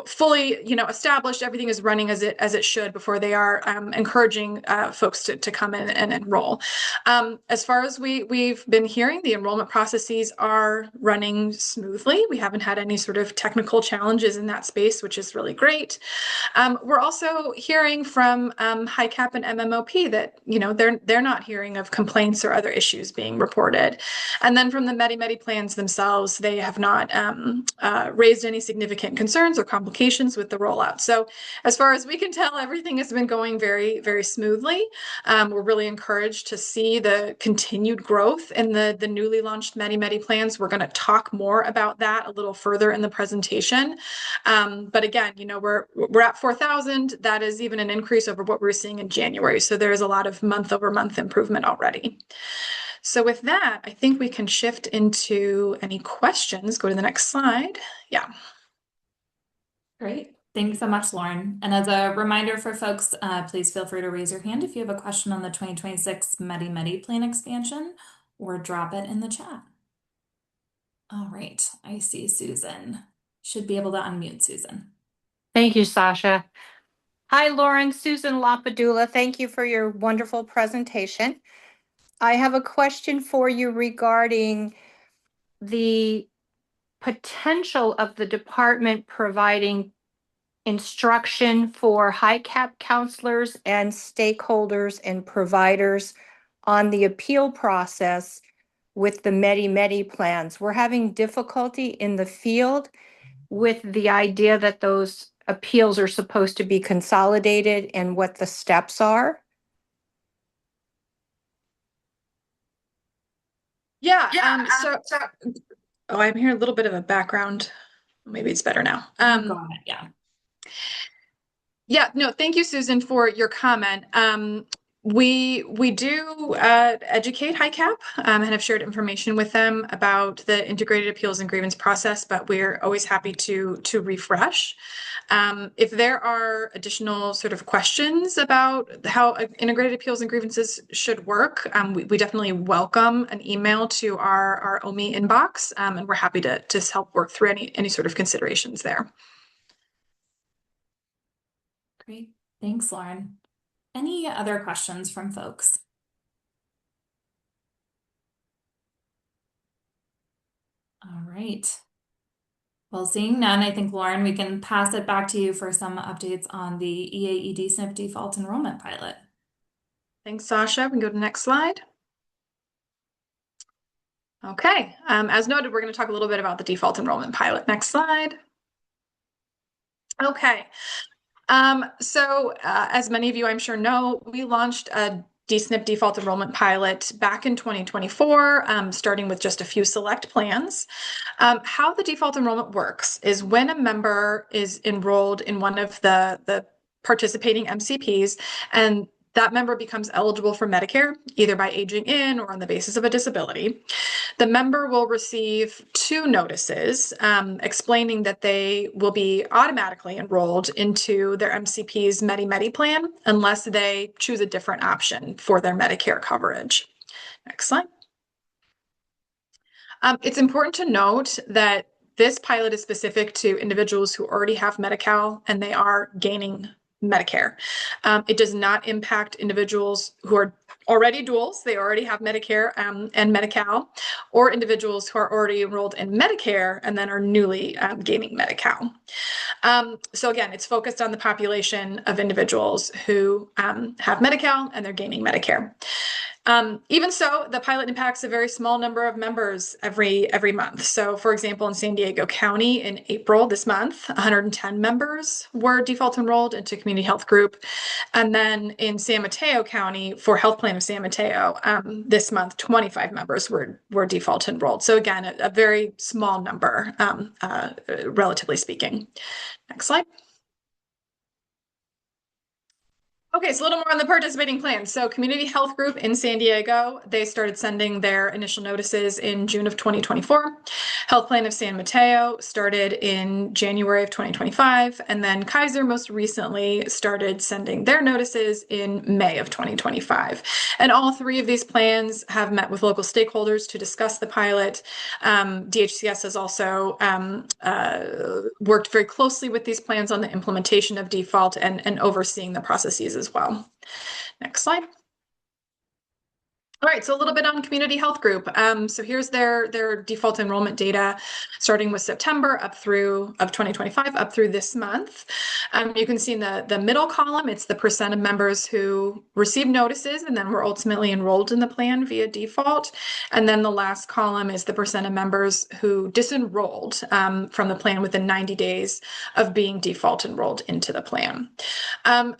fully, established. Everything is running as it should before they are encouraging folks to come in and enroll. As far as we've been hearing, the enrollment processes are running smoothly. We haven't had any sort of technical challenges in that space, which is really great. We're also hearing from HICAP and MMOP that they're not hearing of complaints or other issues being reported. And then from the Medi-Medi plans themselves, they have not raised any significant concerns or complications with the rollout. So as far as we can tell, everything has been going very, very smoothly. We're really encouraged to see the continued growth in the newly launched Medi-Medi plans. We're going to talk more about that a little further in the presentation. But again, we're we're at 4,000. That is even an increase over what we were seeing in January. So there is a lot of month-over-month improvement already. So with that, I think we can shift into any questions. Go to the next slide. Yeah. Great. Thanks so much, Lauren. And as a reminder for folks, please feel free to raise your hand if you have a question on the 2026 Medi-Medi Plan expansion, or drop it in the chat. All right, I see Susan. Should be able to unmute Susan. Thank you, Sasha. Hi, Lauren. Susan Lapadula. Thank you for your wonderful presentation. I have a question for you regarding the potential of the department providing instruction for HICAP counselors and stakeholders and providers on the appeal process with the Medi-Medi plans. We're having difficulty in the field with the idea that those appeals are supposed to be consolidated and what the steps are. Yeah. Oh, I'm hearing a little bit of a background. Maybe it's better now. Go ahead. Yeah. Yeah, no, thank you, Susan, for your comment. We do educate HICAP and have shared information with them about the integrated appeals and grievance process, but we're always happy to refresh. If there are additional sort of questions about how integrated appeals and grievances should work, we definitely welcome an email to our OMI inbox, and we're happy to help work through any sort of considerations there. Great. Thanks, Lauren. Any other questions from folks? All right. Well, seeing none, I think, Lauren, we can pass it back to you for some updates on the EAE D-SNP default enrollment pilot. Thanks, Sasha. We can go to the next slide. Okay. As noted, we're going to talk a little bit about the default enrollment pilot. Next slide. Okay. As many of you, I'm sure, know, we launched a D-SNP default enrollment pilot back in 2024, starting with just a few select plans. How the default enrollment works is when a member is enrolled in one of the participating MCPs, and that member becomes eligible for Medicare, either by aging in or on the basis of a disability, the member will receive 2 notices explaining that they will be automatically enrolled into their MCP's Medi-Medi Plan unless they choose a different option for their Medicare coverage. Next slide. It's important to note that this pilot is specific to individuals who already have Medi-Cal and they are gaining Medicare. It does not impact individuals who are already duals, they already have Medicare and Medi-Cal, or individuals who are already enrolled in Medicare and then are newly gaining Medi-Cal. So again, it's focused on the population of individuals who have Medi-Cal and they're gaining Medicare. Even so, the pilot impacts a very small number of members every month. So, for example, in San Diego County in April this month, 110 members were default enrolled into Community Health Group. And then in San Mateo County for Health Plan of San Mateo, this month, 25 members were default enrolled. So again, a very small number, relatively speaking. Next slide. Okay, so a little more on the participating plans. So Community Health Group in San Diego, they started sending their initial notices in June of 2024. Health Plan of San Mateo started in January of 2025. And then Kaiser most recently started sending their notices in May of 2025. And all 3 of these plans have met with local stakeholders to discuss the pilot. DHCS has also worked very closely with these plans on the implementation of default and overseeing the processes as well. Next slide. All right, so a little bit on Community Health Group. So here's their default enrollment data starting with September of 2025 up through this month. You can see in the middle column, it's the percent of members who received notices and then were ultimately enrolled in the plan via default. And then the last column is the percent of members who disenrolled from the plan within 90 days of being default enrolled into the plan.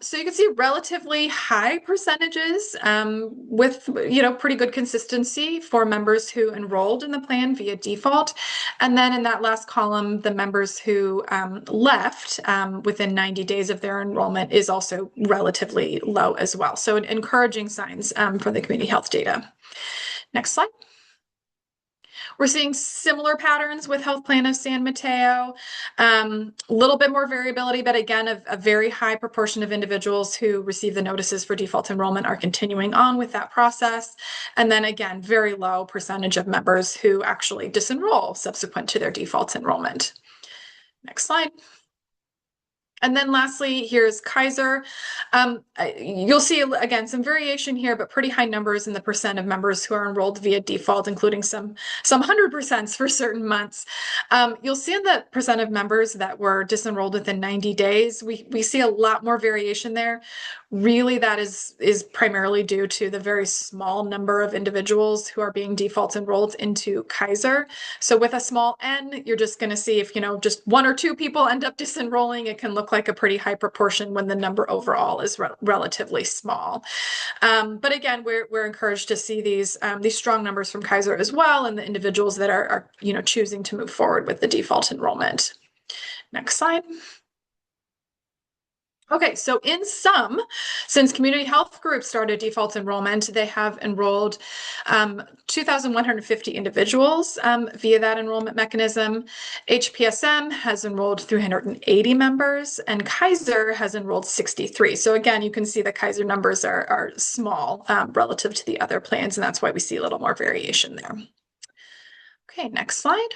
So you can see relatively high percentages with, pretty good consistency for members who enrolled in the plan via default. And then in that last column, the members who left within 90 days of their enrollment is also relatively low as well. So encouraging signs for the community health data. Next slide. We're seeing similar patterns with Health Plan of San Mateo, a little bit more variability, but again, a very high proportion of individuals who receive the notices for default enrollment are continuing on with that process. And then again, very low percentage of members who actually disenroll subsequent to their default enrollment. Next slide. And then lastly, here's Kaiser. You'll see, again, some variation here, but pretty high numbers in the percent of members who are enrolled via default, including some 100% for certain months. You'll see in the percent of members that were disenrolled within 90 days, we see a lot more variation there. Really, that is primarily due to the very small number of individuals who are being default enrolled into Kaiser. So with a small n, you're just going to see if, just 1 or 2 people end up disenrolling, it can look like a pretty high proportion when the number overall is relatively small. But again, we're encouraged to see these strong numbers from Kaiser as well, and the individuals that are choosing to move forward with the default enrollment. Next slide. Okay, so in sum, since community health groups started default enrollment, they have enrolled 2,150 individuals via that enrollment mechanism. HPSM has enrolled 380 members, and Kaiser has enrolled 63. So again, you can see the Kaiser numbers are small relative to the other plans, and that's why we see a little more variation there. Okay, next slide.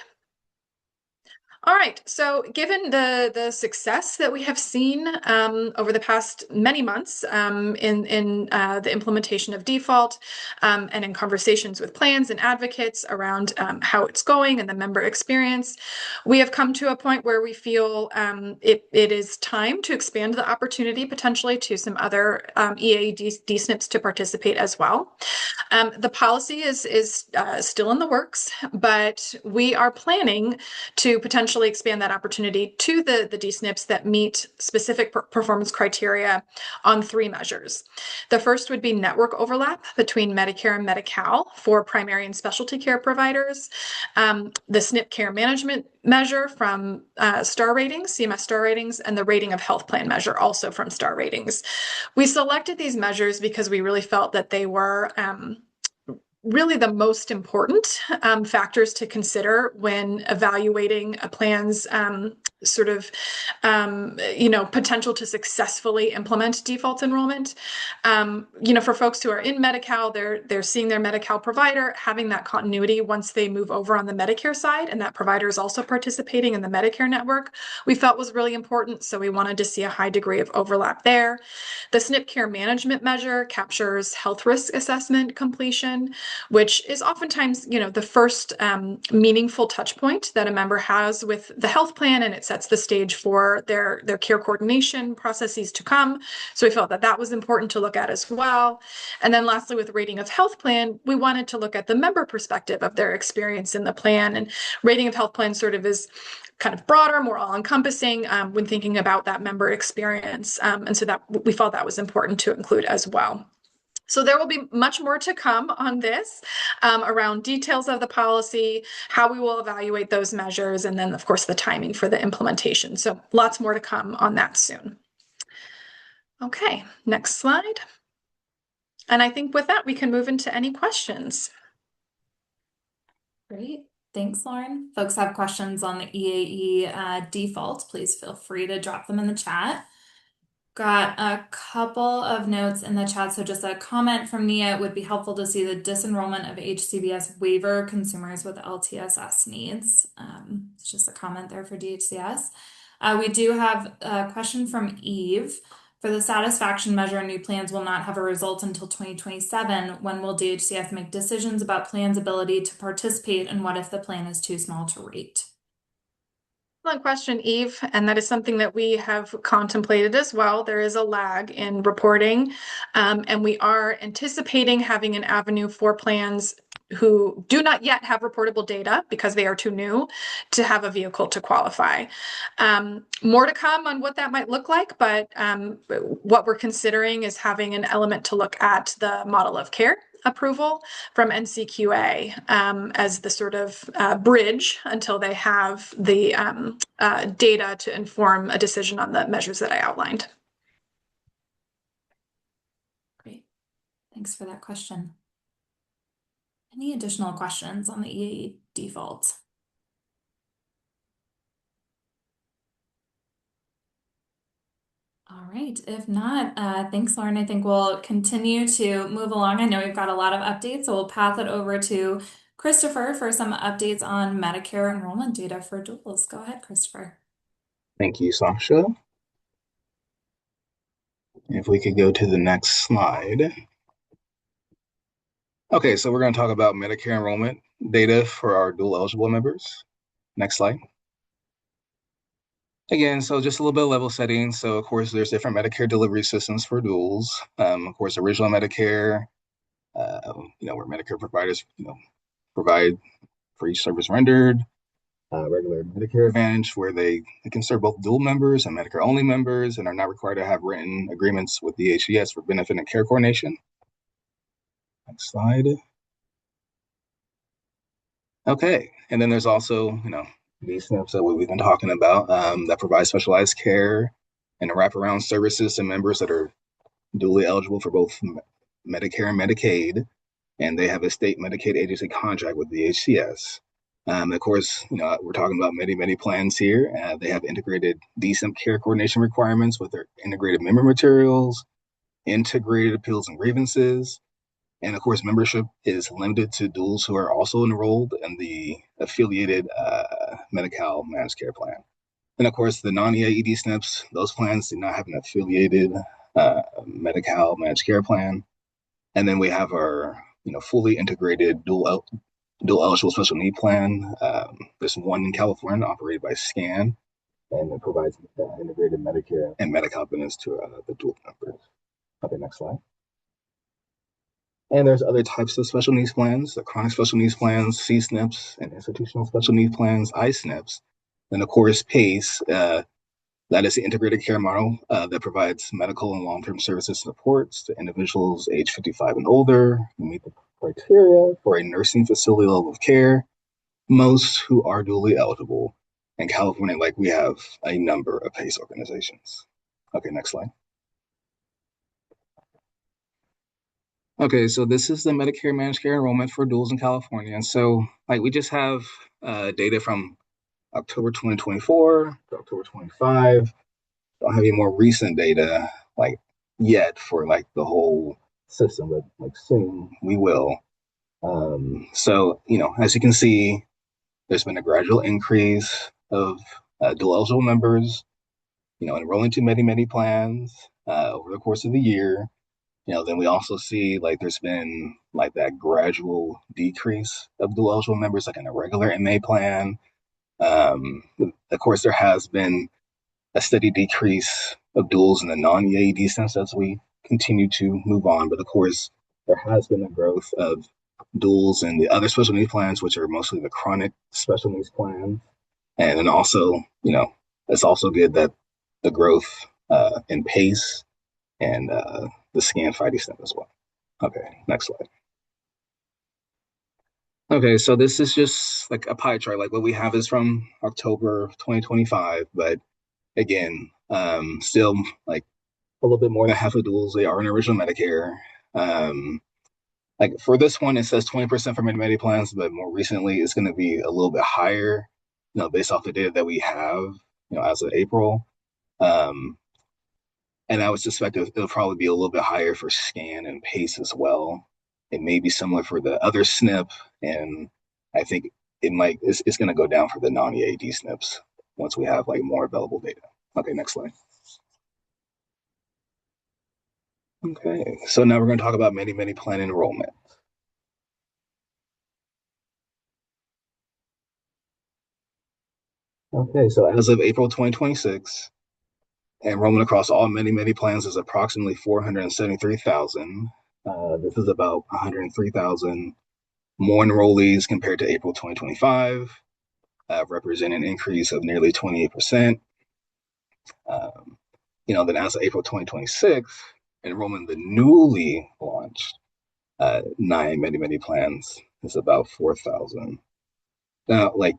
All right, so given the success that we have seen over the past many months in the implementation of default and in conversations with plans and advocates around how it's going and the member experience, we have come to a point where we feel it is time to expand the opportunity potentially to some other EA D-SNPs to participate as well. The policy is still in the works, but we are planning to potentially expand that opportunity to the D-SNPs that meet specific performance criteria on 3 measures. The first would be network overlap between Medicare and Medi-Cal for primary and specialty care providers, the SNP care management measure from star ratings, CMS star ratings, and the rating of health plan measure also from star ratings. We selected these measures because we really felt that they were really the most important factors to consider when evaluating a plan's potential to successfully implement default enrollment. For folks who are in Medi-Cal, they're seeing their Medi-Cal provider, having that continuity once they move over on the Medicare side, and that provider is also participating in the Medicare network, we felt was really important. So we wanted to see a high degree of overlap there. The SNP care management measure captures health risk assessment completion, which is oftentimes, the first meaningful touch point that a member has with the health plan, and it sets the stage for their care coordination processes to come. So we felt that that was important to look at as well. And then lastly, with rating of health plan, we wanted to look at the member perspective of their experience in the plan, and rating of health plan sort of is kind of broader, more all-encompassing when thinking about that member experience. And so that we felt that was important to include as well. So there will be much more to come on this around details of the policy, how we will evaluate those measures, and then, of course, the timing for the implementation. So lots more to come on that soon. Okay, next slide. And I think with that, we can move into any questions. Great. Thanks, Lauren. Folks have questions on the EAE default, please feel free to drop them in the chat. Got a couple of notes in the chat. So just a comment from Nia, it would be helpful to see the disenrollment of HCBS waiver consumers with LTSS needs. It's just a comment there for DHCS. We do have a question from Eve. For the satisfaction measure, new plans will not have a result until 2027. When will DHCS make decisions about plans' ability to participate, and what if the plan is too small to rate? Excellent question, Eve, and that is something that we have contemplated as well. There is a lag in reporting, and we are anticipating having an avenue for plans who do not yet have reportable data because they are too new to have a vehicle to qualify. More to come on what that might look like, but what we're considering is having an element to look at the model of care approval from NCQA as the sort of bridge until they have the data to inform a decision on the measures that I outlined. Great. Thanks for that question. Any additional questions on the EAE default? All right. If not, thanks, Lauren. I think we'll continue to move along. I know we've got a lot of updates, so we'll pass it over to Christopher for some updates on Medicare enrollment data for duals. Go ahead, Christopher. Thank you, Sasha. If we could go to the next slide. Okay, so we're going to talk about Medicare enrollment data for our dual eligible members. Next slide. Again, so just a little bit of level setting. So of course, there's different Medicare delivery systems for duals. Of course, original Medicare, where Medicare providers, provide for each service rendered. Regular Medicare Advantage, where they can serve both dual members and Medicare only members and are not required to have written agreements with the DHCS for benefit and care coordination. Next slide. Okay, and then there's also, D-SNPs that we've been talking about that provide specialized care and wraparound services to members that are dually eligible for both Medicare and Medicaid, and they have a state Medicaid agency contract with the DHCS. Of course, we're talking about Medi-Medi plans here. They have integrated D-SNP care coordination requirements with their integrated member materials, integrated appeals and grievances. And of course, membership is limited to duals who are also enrolled in the affiliated Medi-Cal managed care plan. And of course, the non-EAE D-SNPs, those plans do not have an affiliated Medi-Cal managed care plan. And then we have our, fully integrated dual eligible special need plan. There's one in California operated by SCAN, and it provides integrated Medicare and Medi-Cal benefits to the dual members. Okay, next slide. And there's other types of special needs plans, the chronic special needs plans, C-SNPs, and institutional special needs plans, I-SNPs. And of course, PACE, that is the integrated care model that provides medical and long-term services supports to individuals age 55 and older who meet the criteria for a nursing facility level of care, most who are dually eligible. In California, we have a number of PACE organizations. Okay, next slide. Okay, so this is the Medicare managed care enrollment for duals in California. And so we just have data from October 2024 to October 25. Don't have any more recent data yet for the whole system, but soon we will. So, as you can see, there's been a gradual increase of dual eligible members, enrolling to Medi-Medi plans over the course of the year. Then we also see there's been that gradual decrease of dual eligible members in a regular MA plan. Of course, there has been a steady decrease of duals in the non-EAE D-SNPs as we continue to move on. But of course, there has been a growth of duals in the other special needs plans, which are mostly the chronic special needs plans. And then also, it's also good that the growth in PACE and the SCAN FIDE SNP as well. Okay, next slide. Okay, so this is just a pie chart. What we have is from October 2025, but again, still a little bit more than half of duals, they are in original Medicare. For this one, it says 20% for Medi-Medi plans, but more recently it's going to be a little bit higher, based off the data that we have, as of April. And I would suspect it'll probably be a little bit higher for SCAN and PACE as well. It may be similar for the other SNP, and I think it's going to go down for the non-EAE D-SNPs once we have more available data. Okay, next slide. Okay, so now we're going to talk about Medi-Medi Plan enrollment. Okay, so as of April 2026, enrollment across all Medi-Medi plans is approximately 473,000. This is about 103,000 more enrollees compared to April 2025, representing an increase of nearly 28%. Then as of April 2026, enrollment in the newly launched 9 Medi-Medi plans is about 4,000. Now, like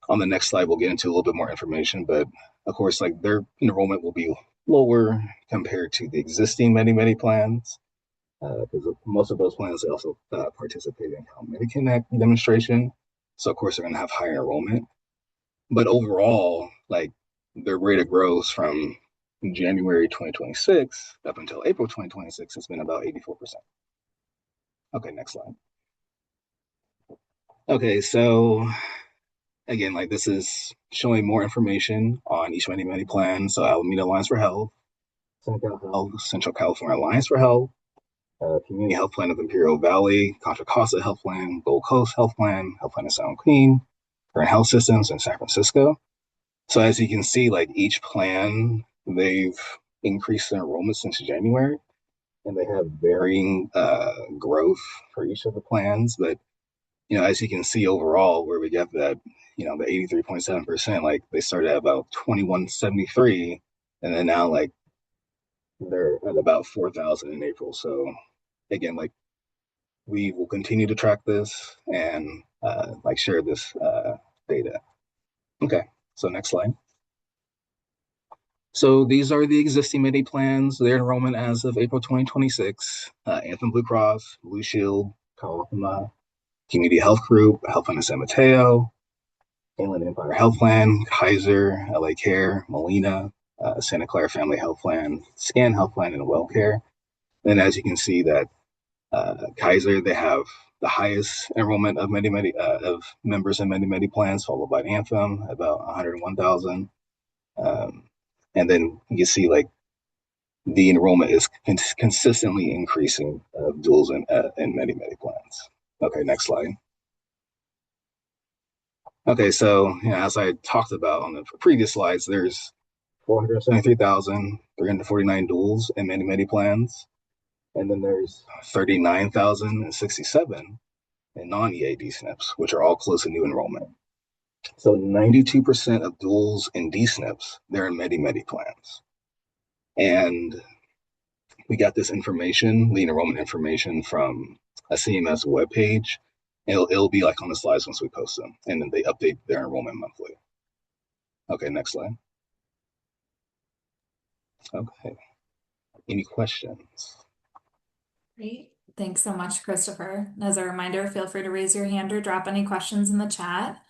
on the next slide, we'll get into a little bit more information, but of course, like their enrollment will be lower compared to the existing Medi-Medi plans, because most of those plans, they also participate in CalMedi Connect demonstration. So of course, they're going to have higher enrollment. But overall, like their rate of growth from January 2026 up until April 2026 has been about 84%. Okay, next slide. Okay, so again, like this is showing more information on each Medi-Medi plan. So Alameda Alliance for Health, Central Health, Central California Alliance for Health, Community Health Plan of Imperial Valley, Contra Costa Health Plan, Gold Coast Health Plan of San Queen, Current Health Systems in San Francisco. So as you can see, like each plan, they've increased their enrollment since January, and they have varying growth for each of the plans. But as you can see overall, where we get that, the 83.7%, like they started at about 2173, and then now like they're at about 4,000 in April. So again, like we will continue to track this and like share this data. Okay, so next slide. So these are the existing Medi plans, their enrollment as of April 2026. Anthem Blue Cross, Blue Shield, CalAIM, Community Health Group, Health Plan of San Mateo, Inland Empire Health Plan, Kaiser, LA Care, Molina, Santa Clara Family Health Plan, Scan Health Plan, and WellCare. And as you can see that Kaiser, they have the highest enrollment of of members in Medi-Medi plans, followed by Anthem, about 101,000. And then you see like the enrollment is consistently increasing of duals and Medi-Medi plans. Okay, next slide. Okay, so as I talked about on the previous slides, there's 473,349 duals and Medi-Medi plans, and then there's 39,067 in non-EAD SNPs, which are all close to new enrollment. So 92% of duals and D-SNPs, they're in Medi-Medi plans. And we got this information, the enrollment information, from a CMS webpage. It'll be like on the slides once we post them, and then they update their enrollment monthly. Okay, next slide. Okay, any questions? Great. Thanks so much, Christopher. As a reminder, feel free to raise your hand or drop any questions in the chat.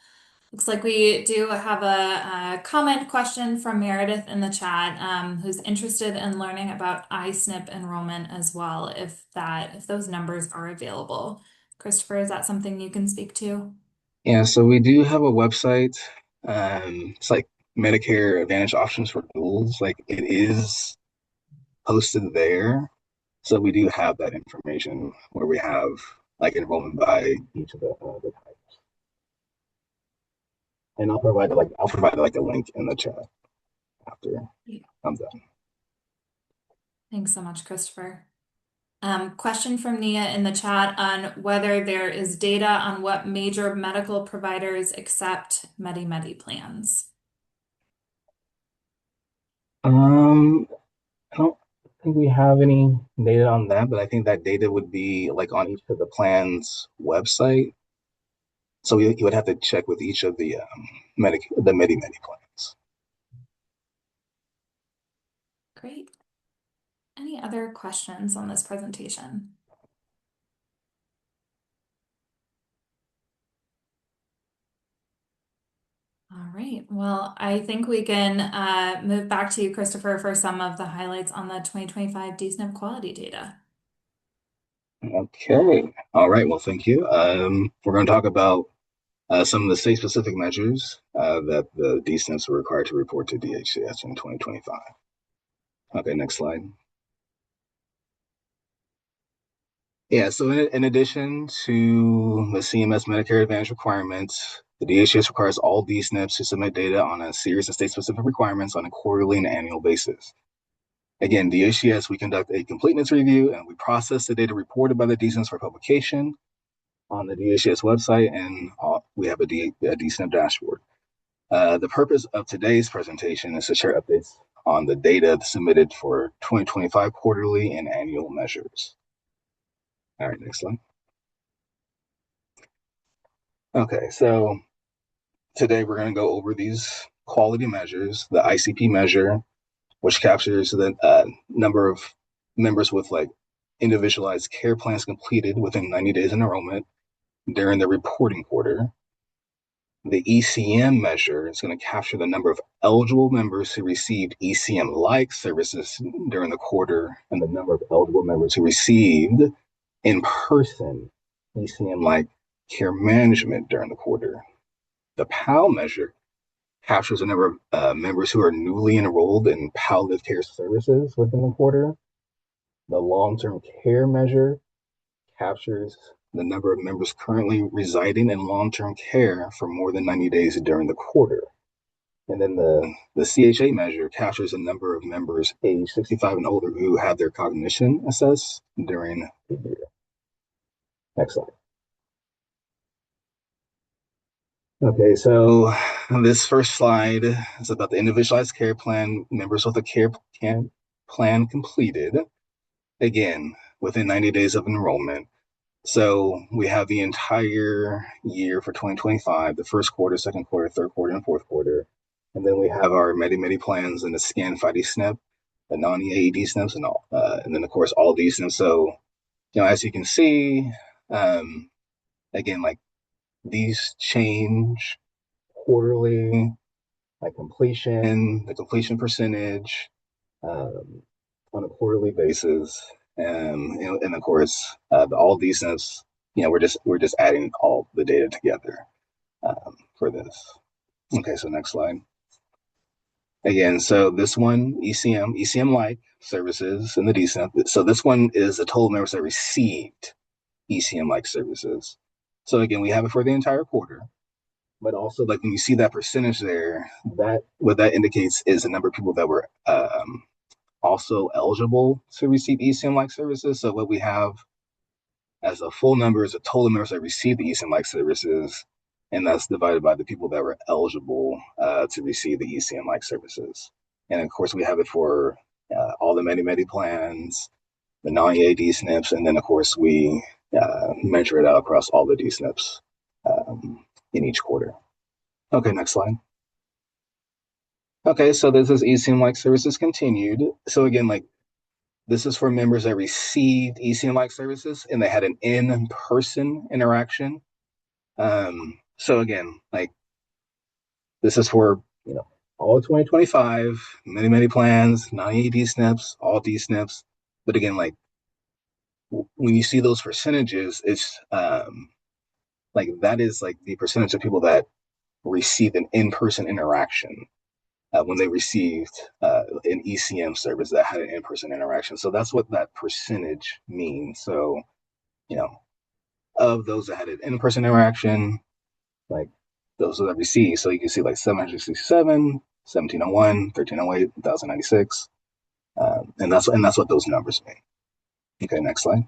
Looks like we do have a comment question from Meredith in the chat, who's interested in learning about iSNP enrollment as well, if those numbers are available. Christopher, is that something you can speak to? Yeah, so we do have a website. It's like Medicare Advantage options for duals. Like it is posted there. So we do have that information where we have like enrollment by each of the types. And I'll provide like a link in the chat after I'm done. Thanks so much, Christopher. Question from Nia in the chat on whether there is data on what major medical providers accept Medi-Medi plans. I don't think we have any data on that, but I think that data would be like on each of the plans' website. So you would have to check with each of the Medi-Medi plans. Great. Any other questions on this presentation? All right. Well, I think we can move back to you, Christopher, for some of the highlights on the 2025 D-SNP quality data. Okay. All right. Well, thank you. We're going to talk about some of the state-specific measures that the D-SNPs were required to report to DHCS in 2025. Okay, next slide. Yeah, so in addition to the CMS Medicare Advantage requirements, the DHCS requires all D-SNPs to submit data on a series of state-specific requirements on a quarterly and annual basis. Again, DHCS, we conduct a completeness review and we process the data reported by the D-SNPs for publication on the DHCS website, and we have a D-SNP dashboard. The purpose of today's presentation is to share updates on the data submitted for 2025 quarterly and annual measures. All right, next slide. Okay, so today we're going to go over these quality measures, the ICP measure, which captures the number of members with like individualized care plans completed within 90 days of enrollment during the reporting quarter. The ECM measure is going to capture the number of eligible members who received ECM-like services during the quarter and the number of eligible members who received in-person ECM-like care management during the quarter. The PAL measure captures the number of members who are newly enrolled in palliative care services within the quarter. The long-term care measure captures the number of members currently residing in long-term care for more than 90 days during the quarter. And then the CHA measure captures the number of members age 65 and older who had their cognition assessed during the year. Next slide. Okay, so this first slide is about the individualized care plan members with a care plan completed, again, within 90 days of enrollment. So we have the entire year for 2025, the first quarter, second quarter, third quarter, and fourth quarter. And then we have our Medi-Medi plans and the scan FIDE SNP, the non-EAD SNPs, and all, and then of course all D-SNPs. So, as you can see, again, like these change quarterly, like the completion percentage, on a quarterly basis. And of course, all these SNPs, we're just adding all the data together for this. Okay, so next slide. Again, so this one, ECM-like services in the D-SNP. So this one is the total members that received ECM-like services. So again, we have it for the entire quarter, but also like when you see that percentage there, what that indicates is the number of people that were also eligible to receive ECM-like services. So what we have as a full number is the total members that received the ECM-like services, and that's divided by the people that were eligible to receive the ECM-like services. And of course, we have it for all the Medi-Medi plans, the non-EAD SNPs, and then of course we measure it out across all the D-SNPs in each quarter. Okay, next slide. Okay, so this is ECM-like services continued. So again, like this is for members that received ECM-like services and they had an in-person interaction. So again, like this is for all of 2025, Medi-Medi plans, non-EAD SNPs, all D-SNPs. But again, like when you see those percentages, it's like that is like the percentage of people that received an in-person interaction. When they received an ECM service that had an in-person interaction. So that's what that percentage means. So, of those that had an in-person interaction, like those that received. So you can see like 767, 1701, 1308, 1096. And that's what those numbers mean. Okay, next slide.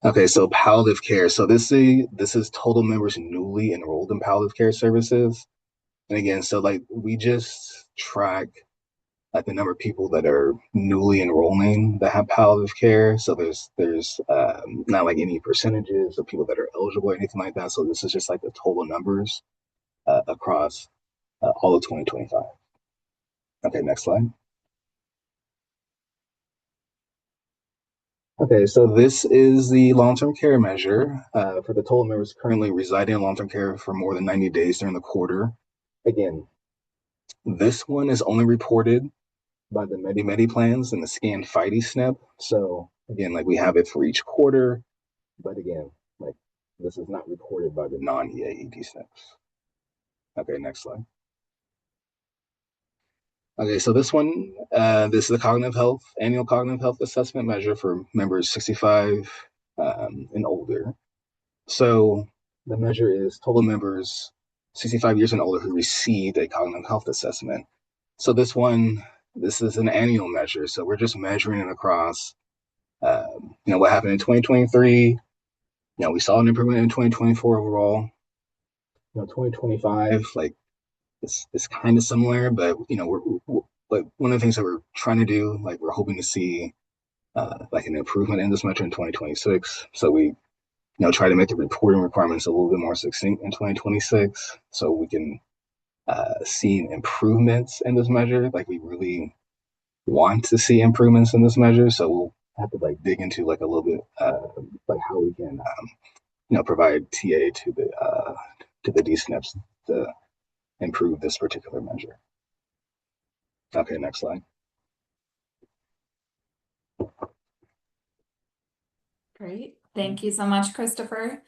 Okay, so palliative care. So this is total members newly enrolled in palliative care services. And again, so like we just track like the number of people that are newly enrolling that have palliative care. So there's not like any percentages of people that are eligible or anything like that. So this is just like the total numbers across all of 2025. Okay, next slide. Okay, so this is the long-term care measure for the total members currently residing in long-term care for more than 90 days during the quarter. Again, this one is only reported by the Medi-Medi plans and the scan FIDE SNP. So again, like we have it for each quarter, but again, like this is not reported by the non-EAD SNPs. Okay, next slide. Okay, so this one, this is the annual cognitive health assessment measure for members 65 and older. So the measure is total members 65 years and older who received a cognitive health assessment. So this is an annual measure. So we're just measuring it across, what happened in 2023. We saw an improvement in 2024 overall. 2025, like it's kind of similar, but we're like one of the things that we're trying to do, like we're hoping to see like an improvement in this measure in 2026. So we try to make the reporting requirements a little bit more succinct in 2026 so we can see improvements in this measure. Like we really want to see improvements in this measure. So we'll have to like dig into like a little bit like how we can provide TA to the D-SNPs to improve this particular measure. Okay, next slide. Great. Thank you so much, Christopher.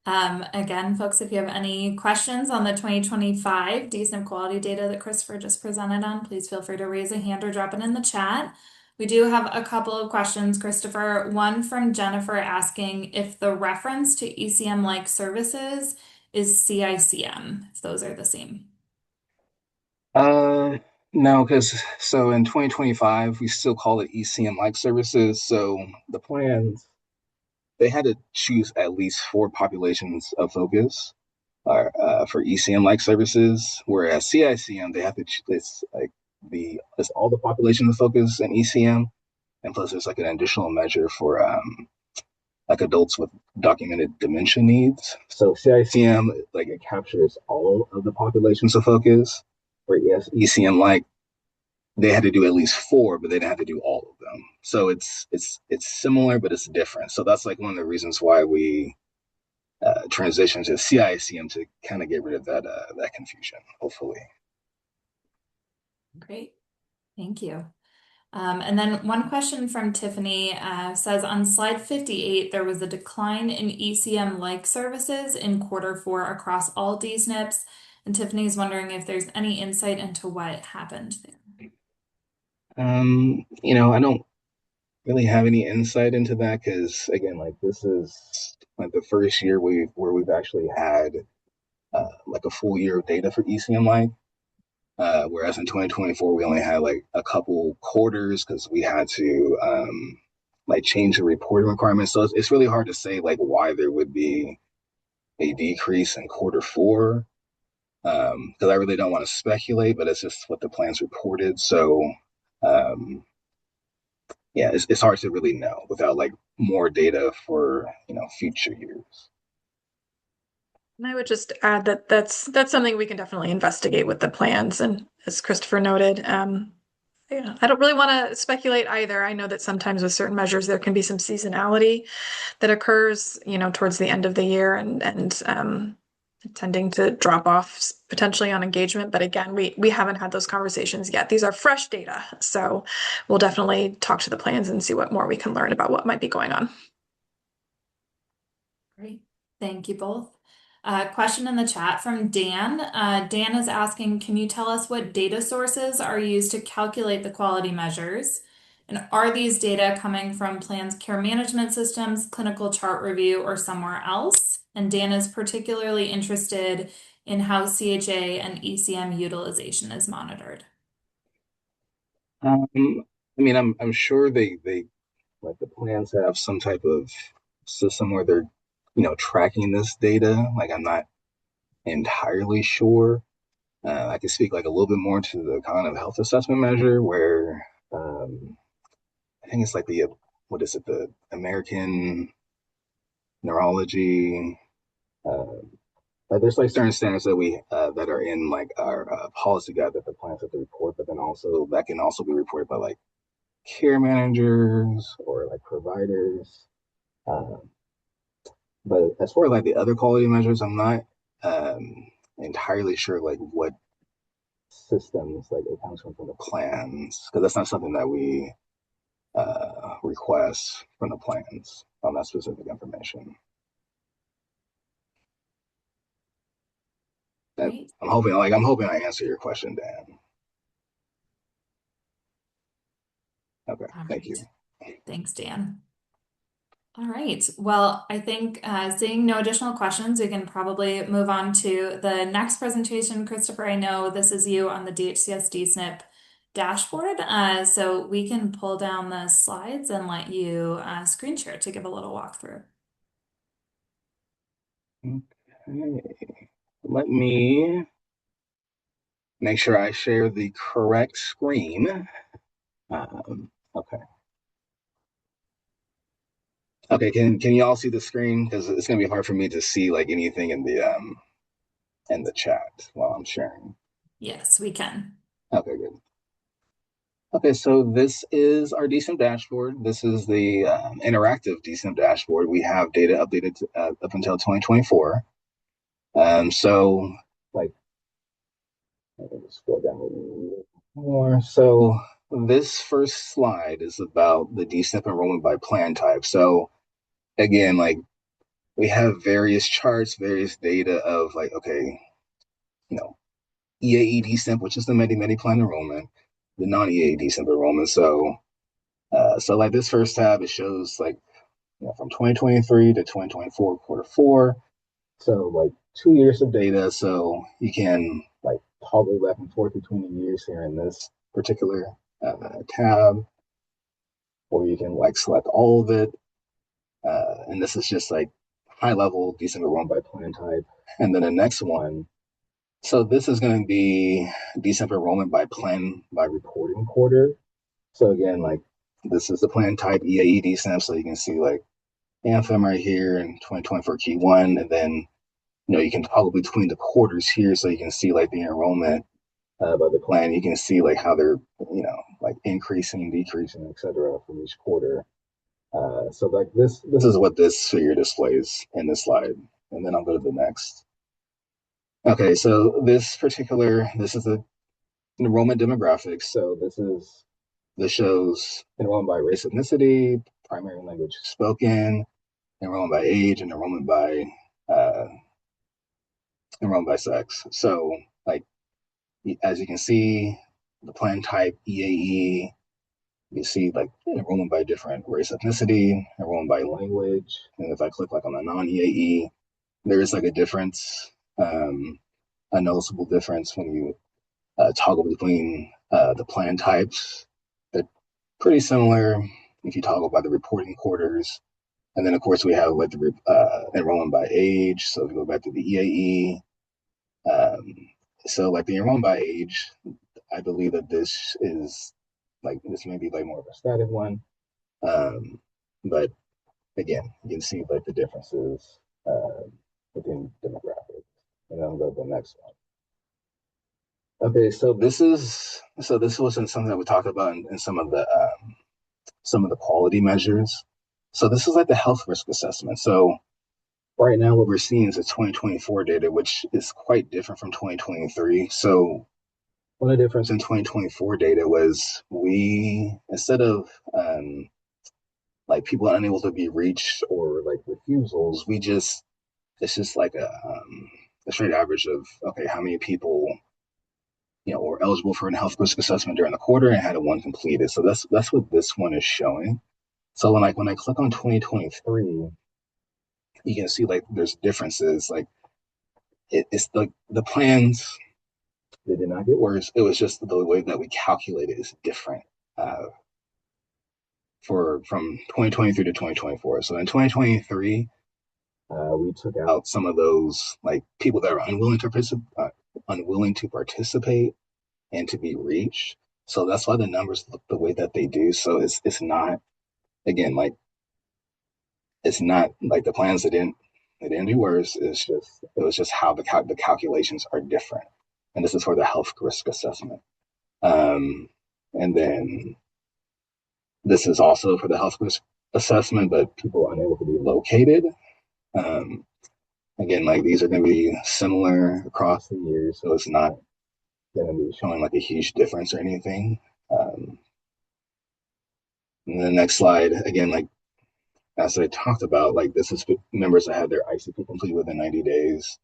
Again, folks, if you have any questions on the 2025 D-SNP quality data that Christopher just presented on, please feel free to raise a hand or drop it in the chat. We do have a couple of questions, Christopher. One from Jennifer asking if the reference to ECM-like services is CICM, if those are the same. No, because so in 2025, we still call it ECM-like services. So the plans, they had to choose at least 4 populations of focus for ECM-like services, whereas CICM, they have to it's all the population of focus in ECM, and plus there's like an additional measure for like adults with documented dementia needs. So CICM, like it captures all of the populations of focus, where ECM, like they had to do at least 4, but they didn't have to do all of them. So it's similar, but it's different. So that's like one of the reasons why we transition to CICM to kind of get rid of that confusion, hopefully. Great, thank you. And then one question from Tiffany says on slide 58, there was a decline in ECM-like services in Q4 across all D-SNPs. And Tiffany is wondering if there's any insight into what happened there. I don't really have any insight into that because, again, like this is like the first year where we've actually had like a full year of data for ECM-like. Whereas in 2024, we only had like a couple quarters because we had to like change the reporting requirements. So it's really hard to say like why there would be a decrease in Q4 because I really don't want to speculate, but it's just what the plans reported. So yeah, it's hard to really know without like more data for future years. And I would just add that that's something we can definitely investigate with the plans. And as Christopher noted, I don't really want to speculate either. I know that sometimes with certain measures there can be some seasonality that occurs, towards the end of the year and tending to drop off potentially on engagement. But again, we haven't had those conversations yet. These are fresh data, so we'll definitely talk to the plans and see what more we can learn about what might be going on. Great, thank you both. Question in the chat from Dan. Dan is asking, can you tell us what data sources are used to calculate the quality measures? And are these data coming from plans care management systems, clinical chart review, or somewhere else? And Dan is particularly interested in how CHA and ECM utilization is monitored. I mean, I'm sure they like the plans have some type of system where they're tracking this data. Like I'm not entirely sure. I can speak like a little bit more to the cognitive health assessment measure where I think it's like the American Neurology. Like there's like certain standards that we that are in like our policy guide that the plans have to report, but then also that can also be reported by like care managers or like providers. But as far as like the other quality measures, I'm not entirely sure like what systems like it comes from the plans because that's not something that we request from the plans on that specific information. Great. I'm hoping I answer your question, Dan. Okay, thank you. Thanks, Dan. All right. Well, I think seeing no additional questions, we can probably move on to the next presentation. Christopher, I know this is you on the DHCS D-SNP dashboard, so we can pull down the slides and let you screen share to give a little walkthrough. Okay. Let me make sure I share the correct screen. Okay. Okay, can you all see the screen? Because it's gonna be hard for me to see like anything in the chat while I'm sharing. Yes, we can. Okay, good. Okay, so this is our D-SNP dashboard. This is the interactive D-SNP dashboard. We have data updated to, up until 2024. So like, let me just scroll down a little more. So this first slide is about the D-SNP enrollment by plan type. So again, like we have various charts, various data of like, okay, you know, EAE D-SNP, which is the Medi-Medi Plan enrollment, the non-EAE D-SNP enrollment. So like this first tab, it shows like from 2023 to 2024 quarter four. So like 2 years of data. So you can like toggle back and forth between the years here in this particular tab, or you can like select all of it. And this is just like high level D-SNP enrollment by plan type. And then the next one. So this is going to be D-SNP enrollment by plan by reporting quarter. So again, like this is the plan type EAE D-SNP. So you can see like Anthem right here in 2024 Q1, and then you can toggle between the quarters here, so you can see like the enrollment by the plan. You can see like how they're like increasing, decreasing, etc. from each quarter. So like this is what this figure displays in this slide, and then I'll go to the next. Okay, so this is the enrollment demographics. So this shows enrollment by race, ethnicity, primary language spoken, enrollment by age, and enrollment by sex. So like as you can see, the plan type EAE, you see like enrollment by different race, ethnicity, enrollment by language, and if I click like on the non-EAE, there is like a difference, a noticeable difference when you toggle between the plan types. They're pretty similar if you toggle by the reporting quarters. And then, of course, we have like the enrollment by age. So if you go back to the EAE, so like the enrollment by age, I believe that this may be like more of a static one. But again, you can see like the differences within demographics. And then I'll go to the next one. Okay, so this wasn't something that we talked about in some of the quality measures. So this is like the health risk assessment. So right now what we're seeing is the 2024 data, which is quite different from 2023. So one of the difference in 2024 data was instead of like people unable to be reached or like refusals, it's just like a straight average of, okay, how many people were eligible for a health risk assessment during the quarter and had one completed. So that's what this one is showing. So when I click on 2023, you can see like there's differences. Like it's the plans, they did not get worse. It was just the way that we calculate it is different from 2023 to 2024. So in 2023, we took out some of those like people that are unwilling to participate and to be reached. So that's why the numbers look the way that they do. So it's not, again, like it's not like the plans that didn't do worse. It was just how the calculations are different. And this is for the health risk assessment. And then this is also for the health risk assessment, but people unable to be located. Again, like these are going to be similar across the years, so it's not going to be showing like a huge difference or anything. And the next slide, again, like as I talked about, like this is members that had their ICP complete within 90 days.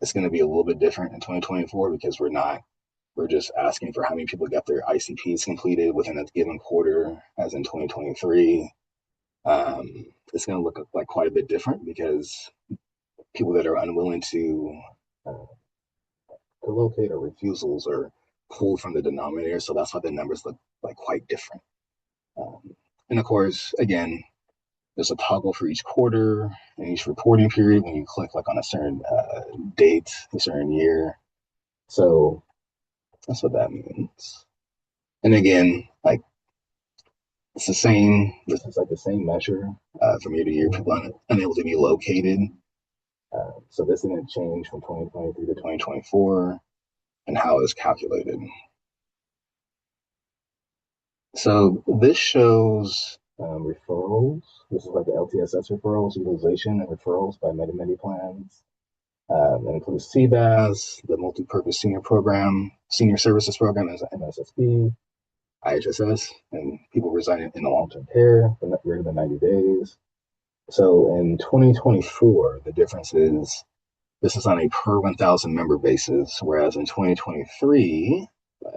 It's going to be a little bit different in 2024 because we're just asking for how many people got their ICPs completed within a given quarter, as in 2023. It's going to look like quite a bit different because people that are unwilling to locate or refusals are pulled from the denominator. So that's why the numbers look like quite different. And of course, again, there's a toggle for each quarter and each reporting period when you click like on a certain date, a certain year. So that's what that means. And again, like It's the same. This is like the same measure from year to year. People unable to be located. So this didn't change from 2023 to 2024 and how it's calculated. So this shows referrals. This is like the LTSS referrals, utilization and referrals by Medi-Medi plans. That includes CBAS, the Multi-Purpose Senior Program, Senior Services Program as MSSP, IHSS, and people residing in the long-term care for greater than 90 days. So in 2024, the difference is this is on a per 1,000 member basis, whereas in 2023, I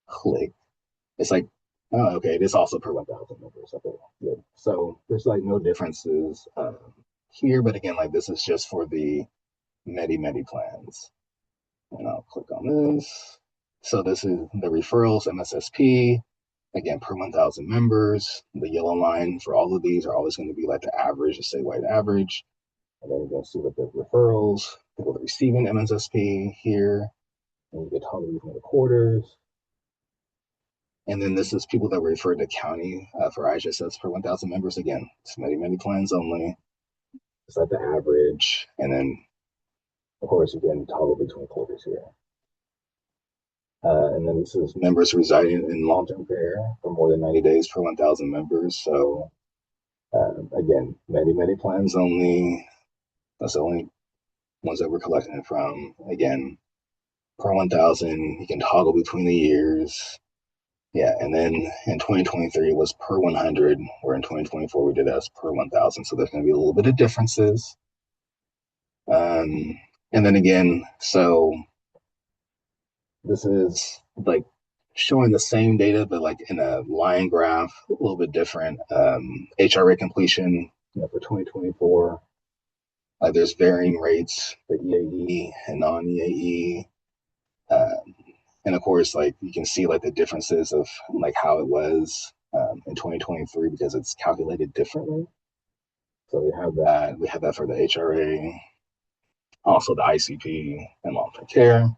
click, it's like, oh, okay, it is also per 1,000 members. Okay, good. So there's like no differences here, but again, like this is just for the Medi-Medi plans. And I'll click on this. So this is the referrals, MSSP, again, per 1,000 members. The yellow line for all of these are always going to be like the average, the statewide average. And then you're going to see what the referrals, people receiving MSSP here, and you get totally from the quarters. And then this is people that were referred to county for IHSS per 1,000 members. Again, it's Medi-Medi plans only. It's like the average. And then, of course, you can toggle between quarters here. And then this is members residing in long-term care for more than 90 days per 1,000 members. So again, Medi-Medi plans only. That's the only ones that we're collecting it from. Again, per 1,000, you can toggle between the years. Yeah, and then in 2023 it was per 100, where in 2024 we did as per 1,000. So there's going to be a little bit of differences. And then again, so this is like showing the same data, but like in a line graph, a little bit different. HRA completion, for 2024, there's varying rates for EAE and non-EAE. And of course, like you can see like the differences of like how it was in 2023 because it's calculated differently. So we have that for the HRA, also the ICP and long-term care.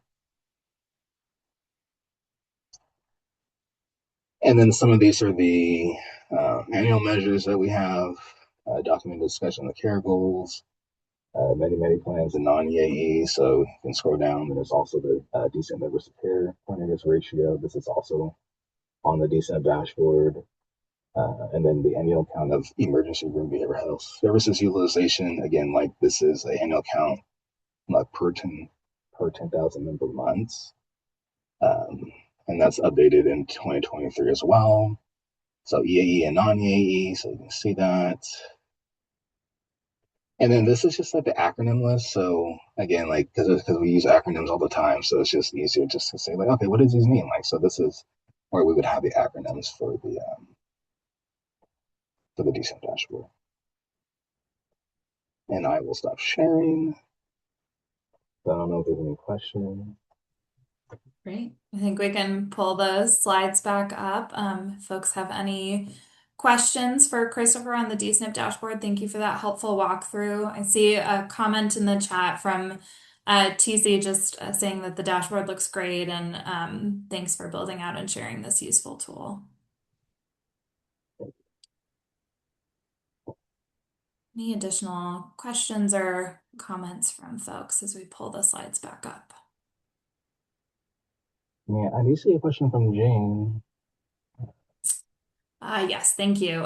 And then some of these are the annual measures that we have, documented discussion of the care goals, Medi-Medi plans and non-EAE. So you can scroll down, and there's also the D-SNP members of care coordinators ratio. This is also on the D-SNP dashboard. And then the annual count of emergency room behavioral health services utilization. Again, like this is the annual count like per 10,000 member months. And that's updated in 2023 as well. So EAE and non-EAE, so you can see that. And then this is just like the acronym list. So again, like because we use acronyms all the time, so it's just easier just to say like, okay, what does these mean? Like, so this is where we would have the acronyms for the D-SNP dashboard. And I will stop sharing. So I don't know if there's any questions. Great. I think we can pull those slides back up. If folks have any questions for Christopher on the D-SNP dashboard, thank you for that helpful walkthrough. I see a comment in the chat from TC just saying that the dashboard looks great and thanks for building out and sharing this useful tool. Any additional questions or comments from folks as we pull the slides back up? Yeah, I do see a question from Jane. Yes, thank you.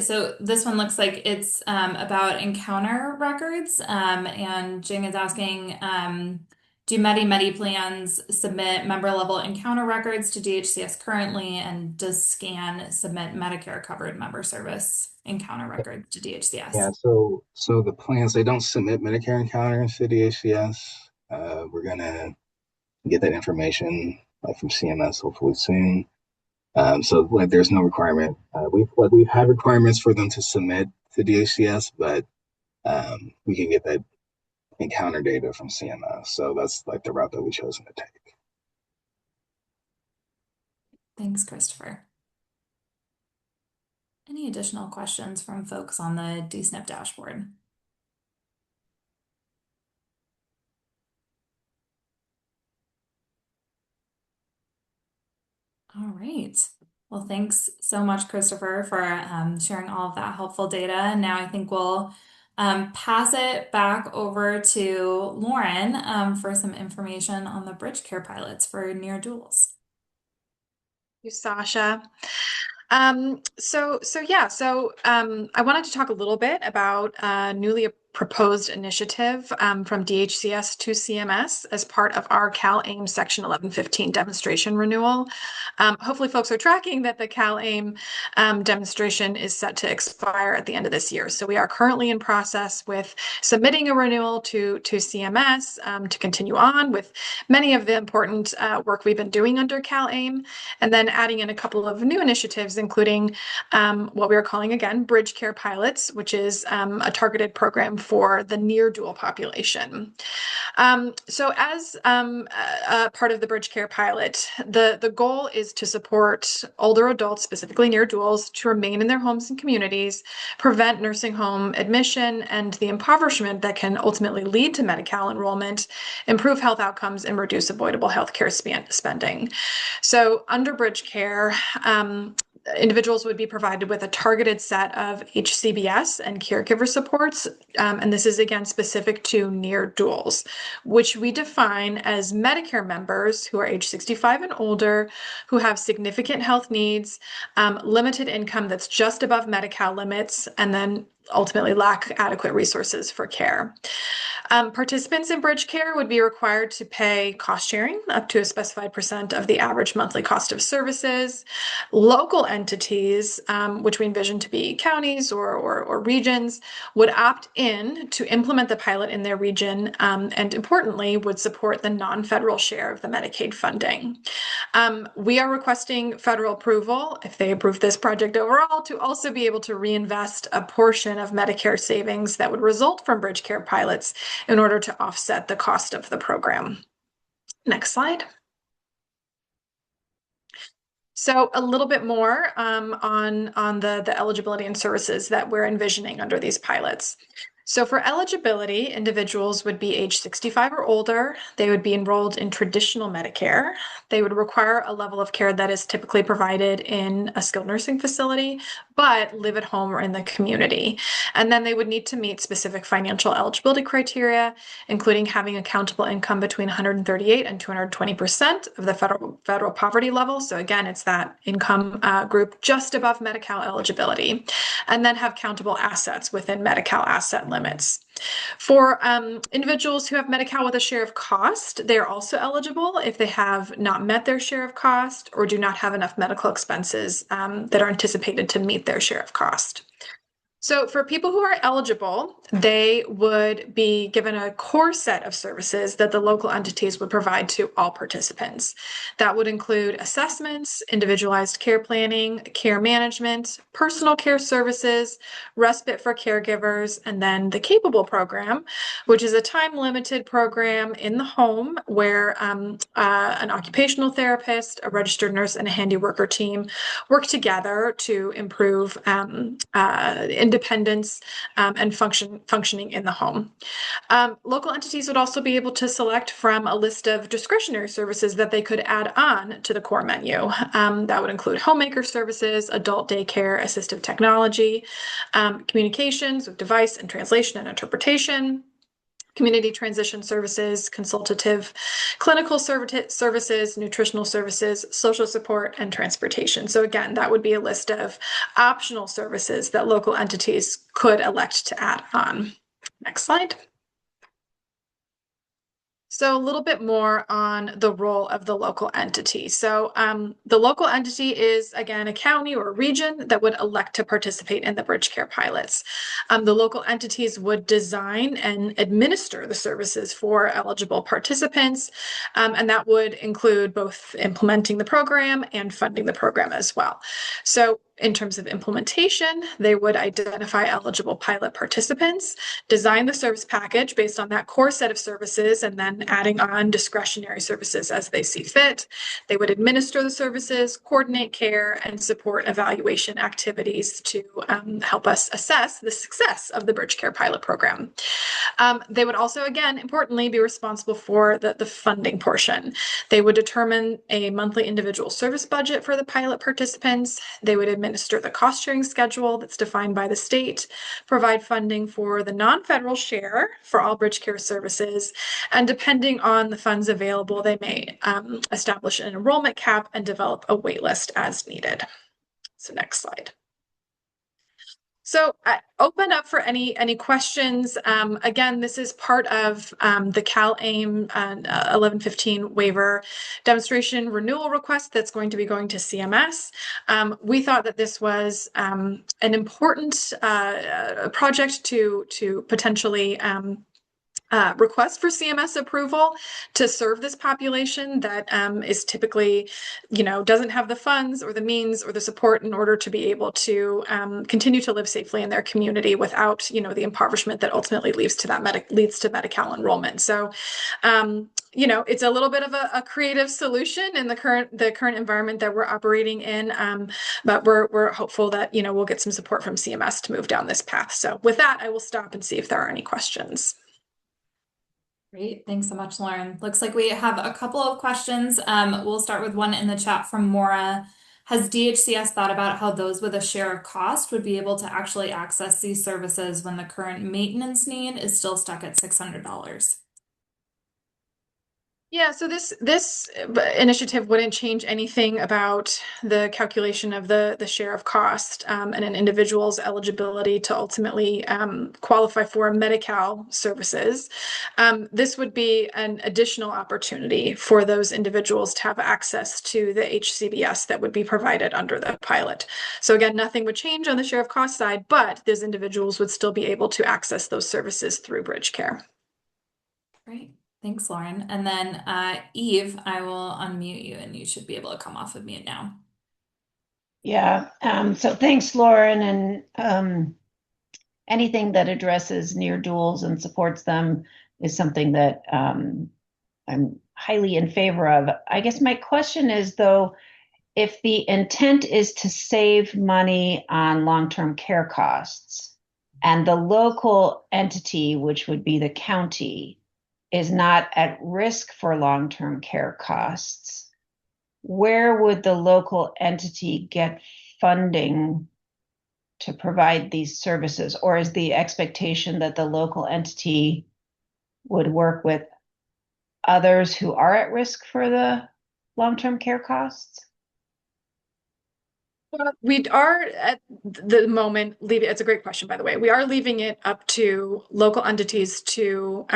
So this one looks like it's about encounter records, and Jing is asking, do Medi-Medi plans submit member-level encounter records to DHCS currently, and does SCAN submit Medicare-covered member service encounter records to DHCS? Yeah, so the plans, they don't submit Medicare encounters to DHCS. We're gonna get that information from CMS hopefully soon. So like there's no requirement. We've had requirements for them to submit to DHCS, but we can get that encounter data from CMS. So that's like the route that we chosen to take. Thanks, Christopher. Any additional questions from folks on the D-SNP dashboard? All right. Well, thanks so much, Christopher, for sharing all of that helpful data. And now I think we'll pass it back over to Lauren for some information on the BridgeCare pilots for near duals. Thank you, Sasha. So I wanted to talk a little bit about a newly proposed initiative from DHCS to CMS as part of our CalAIM Section 1115 demonstration renewal. Hopefully folks are tracking that the CalAIM demonstration is set to expire at the end of this year. So we are currently in process with submitting a renewal to CMS to continue on with many of the important work we've been doing under CalAIM, and then adding in a couple of new initiatives, including what we are calling, again, BridgeCare Pilots, which is a targeted program for the near dual population. So as part of the BridgeCare Pilot, the goal is to support older adults, specifically near duals, to remain in their homes and communities, prevent nursing home admission and the impoverishment that can ultimately lead to Medi-Cal enrollment, improve health outcomes, and reduce avoidable healthcare spending. So under BridgeCare, individuals would be provided with a targeted set of HCBS and caregiver supports, and this is again specific to near duals, which we define as Medicare members who are age 65 and older, who have significant health needs, limited income that's just above Medi-Cal limits, and then ultimately lack adequate resources for care. Participants in BridgeCare would be required to pay cost sharing up to a specified % of the average monthly cost of services. Local entities, which we envision to be counties or regions, would opt in to implement the pilot in their region, and importantly, would support the non-federal share of the Medicaid funding. We are requesting federal approval, if they approve this project overall, to also be able to reinvest a portion of Medicare savings that would result from BridgeCare pilots in order to offset the cost of the program. Next slide. So a little bit more on the eligibility and services that we're envisioning under these pilots. So for eligibility, individuals would be age 65 or older. They would be enrolled in traditional Medicare. They would require a level of care that is typically provided in a skilled nursing facility, but live at home or in the community. And then they would need to meet specific financial eligibility criteria, including having accountable income between 138 and 220% of the federal poverty level. So again, it's that income group just above Medi-Cal eligibility, and then have countable assets within Medi-Cal asset limits. For individuals who have Medi-Cal with a share of cost, they're also eligible if they have not met their share of cost or do not have enough medical expenses that are anticipated to meet their share of cost. So for people who are eligible, they would be given a core set of services that the local entities would provide to all participants. That would include assessments, individualized care planning, care management, personal care services, respite for caregivers, and then the Capable program, which is a time-limited program in the home where an occupational therapist, a registered nurse, and a handy worker team work together to improve independence and functioning in the home. Local entities would also be able to select from a list of discretionary services that they could add on to the core menu. That would include homemaker services, adult daycare, assistive technology, communications with device and translation and interpretation, community transition services, consultative clinical services, nutritional services, social support, and transportation. So again, that would be a list of optional services that local entities could elect to add on. Next slide. So a little bit more on the role of the local entity. So the local entity is, again, a county or a region that would elect to participate in the BridgeCare pilots. The local entities would design and administer the services for eligible participants, and that would include both implementing the program and funding the program as well. So In terms of implementation, they would identify eligible pilot participants, design the service package based on that core set of services, and then adding on discretionary services as they see fit. They would administer the services, coordinate care, and support evaluation activities to help us assess the success of the BridgeCare Pilot program. They would also, again, importantly, be responsible for the funding portion. They would determine a monthly individual service budget for the pilot participants. They would administer the cost sharing schedule that's defined by the state, provide funding for the non-federal share for all BridgeCare services, and depending on the funds available, they may establish an enrollment cap and develop a wait list as needed. So next slide. So open up for any questions. Again, this is part of the CalAIM 1115 waiver demonstration renewal request that's going to be going to CMS. We thought that this was an important project to potentially request for CMS approval to serve this population that is typically, doesn't have the funds or the means or the support in order to be able to continue to live safely in their community without, the impoverishment that ultimately leads to Medi-Cal enrollment. So, it's a little bit of a creative solution in the current environment that we're operating in, but we're hopeful that we'll get some support from CMS to move down this path. So with that, I will stop and see if there are any questions. Great. Thanks so much, Lauren. Looks like we have a couple of questions. We'll start with one in the chat from Maura. Has DHCS thought about how those with a share of cost would be able to actually access these services when the current maintenance need is still stuck at $600? Yeah, so this initiative wouldn't change anything about the calculation of the share of cost and an individual's eligibility to ultimately qualify for Medi-Cal services. This would be an additional opportunity for those individuals to have access to the HCBS that would be provided under the pilot. So again, nothing would change on the share of cost side, but those individuals would still be able to access those services through BridgeCare. Great. Thanks, Lauren. And then Eve, I will unmute you and you should be able to come off of mute now. Yeah, so thanks, Lauren. And anything that addresses near duals and supports them is something that I'm highly in favor of. I guess my question is, though, if the intent is to save money on long-term care costs and the local entity, which would be the county, is not at risk for long-term care costs, where would the local entity get funding to provide these services? Or is the expectation that the local entity would work with others who are at risk for the long-term care costs? Well, we are at the moment leaving, it's a great question, by the way. We are leaving it up to local entities to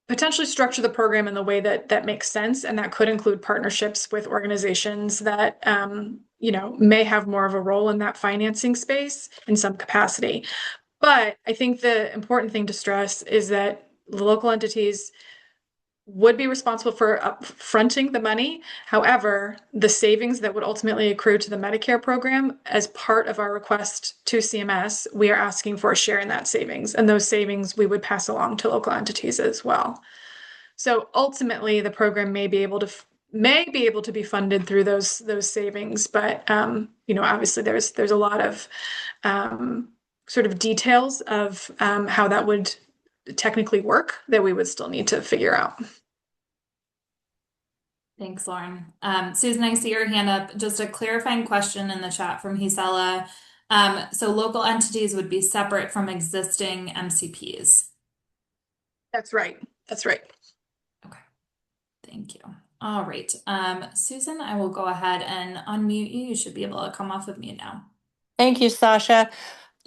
potentially structure the program in the way that makes sense, and that could include partnerships with organizations that may have more of a role in that financing space in some capacity. But I think the important thing to stress is that the local entities would be responsible for upfronting the money. However, the savings that would ultimately accrue to the Medicare program, as part of our request to CMS, we are asking for a share in that savings, and those savings we would pass along to local entities as well. So ultimately, the program may be able to be funded through those savings, but obviously there's a lot of sort of details of how that would technically work that we would still need to figure out. Thanks, Lauren. Susan, I see your hand up. Just a clarifying question in the chat from Hisela. So local entities would be separate from existing MCPs. That's right. Okay. Thank you. All right. Susan, I will go ahead and unmute you. You should be able to come off of mute now. Thank you, Sasha.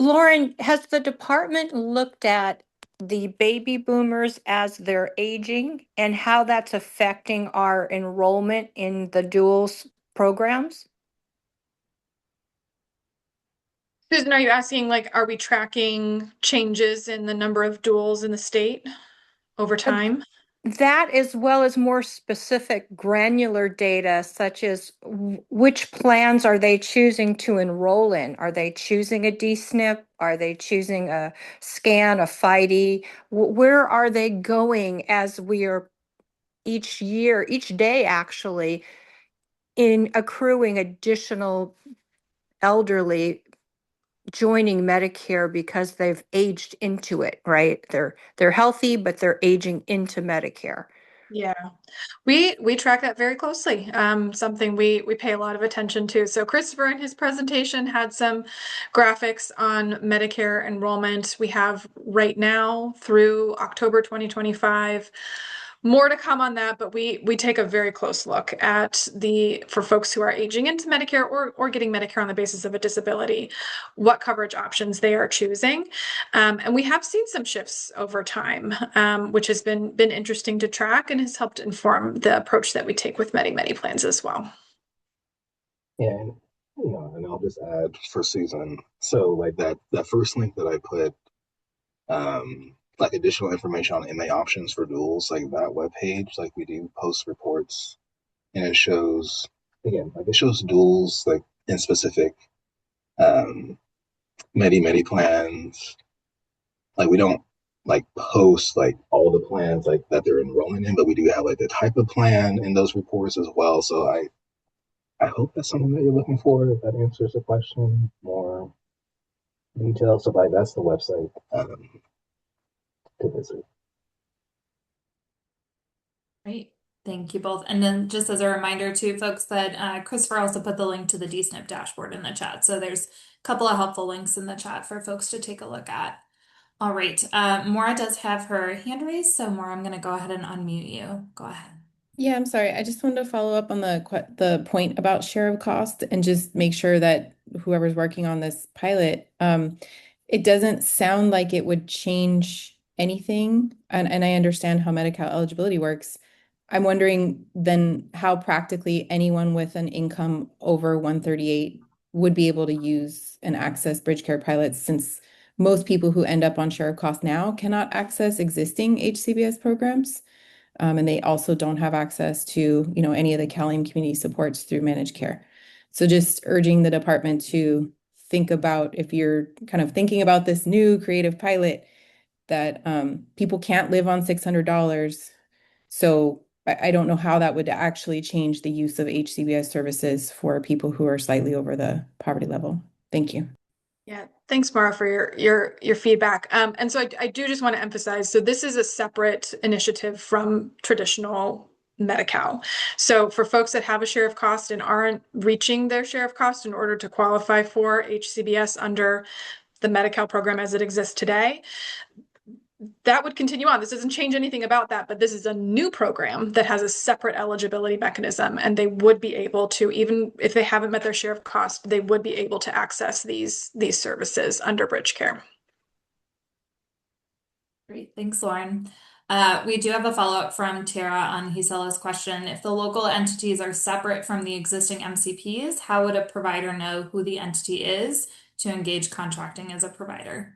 Lauren, has the department looked at the baby boomers as they're aging and how that's affecting our enrollment in the duals programs? Susan, are you asking, are we tracking changes in the number of duals in the state over time? That, as well as more specific granular data, such as which plans are they choosing to enroll in? Are they choosing a D-SNP? Are they choosing a scan, a FIDE? Where are they going as we are each year, each day actually, in accruing additional elderly joining Medicare because they've aged into it, right? They're healthy, but they're aging into Medicare. Yeah, we track that very closely. Something we pay a lot of attention to. So Christopher in his presentation had some graphics on Medicare enrollment. We have right now through October 2025. More to come on that, but we take a very close look at for folks who are aging into Medicare or getting Medicare on the basis of a disability, what coverage options they are choosing. And we have seen some shifts over time, which has been interesting to track and has helped inform the approach that we take with Medi-Medi plans as well. And and I'll just add for Susan. So like that first link that I put, like additional information on MA options for duals, like that web page, like we do post reports, and it shows again, like it shows duals like in specific Medi plans. Like we don't like post like all the plans like that they're enrolling in, but we do have like the type of plan in those reports as well. So I hope that's something that you're looking for. If that answers the question more detail. So like that's the website to visit. Great. Thank you both. And then just as a reminder too, folks, that Christopher also put the link to the D-SNP dashboard in the chat. So there's a couple of helpful links in the chat for folks to take a look at. All right. Maura does have her hand raised. So Maura, I'm going to go ahead and unmute you. Go ahead. Yeah, I'm sorry. I just wanted to follow up on the point about share of cost and just make sure that whoever's working on this pilot, it doesn't sound like it would change anything. And I understand how Medi-Cal eligibility works. I'm wondering then how practically anyone with an income over 138 would be able to use and access BridgeCare Pilots, since most people who end up on share of cost now cannot access existing HCBS programs. And they also don't have access to, any of the CalAIM community supports through managed care. So just urging the department to think about, if you're kind of thinking about this new creative pilot, that people can't live on $600. So I don't know how that would actually change the use of HCBS services for people who are slightly over the poverty level. Thank you. Yeah, thanks, Mara, for your feedback. And so I do just want to emphasize, so this is a separate initiative from traditional Medi-Cal. So for folks that have a share of cost and aren't reaching their share of cost in order to qualify for HCBS under the Medi-Cal program as it exists today, that would continue on. This doesn't change anything about that, but this is a new program that has a separate eligibility mechanism, and they would be able to, even if they haven't met their share of cost, they would be able to access these services under BridgeCare. Great. Thanks, Lauren. We do have a follow-up from Tara on Gisela's question. If the local entities are separate from the existing MCPs, how would a provider know who the entity is to engage contracting as a provider?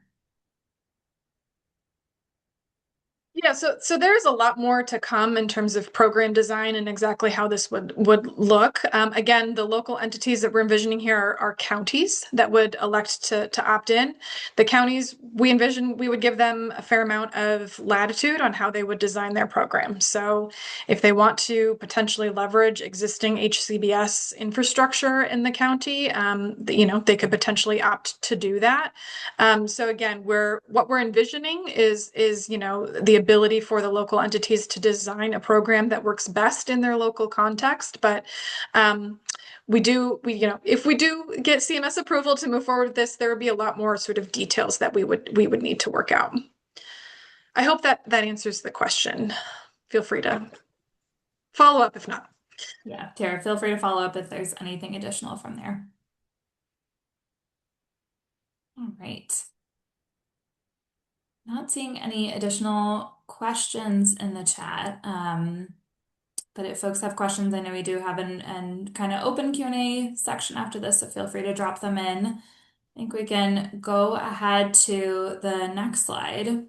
Yeah, so there's a lot more to come in terms of program design and exactly how this would look. Again, the local entities that we're envisioning here are counties that would elect to opt in. The counties, we envision we would give them a fair amount of latitude on how they would design their program. So if they want to potentially leverage existing HCBS infrastructure in the county, they could potentially opt to do that. So again, what we're envisioning is the ability for the local entities to design a program that works best in their local context. But if we do get CMS approval to move forward with this, there would be a lot more sort of details that we would need to work out. I hope that answers the question. Feel free to follow up if not. Yeah, Tara, feel free to follow up if there's anything additional from there. All right. Not seeing any additional questions in the chat. But if folks have questions, I know we do have an kind of open Q&A section after this, so feel free to drop them in. I think we can go ahead to the next slide.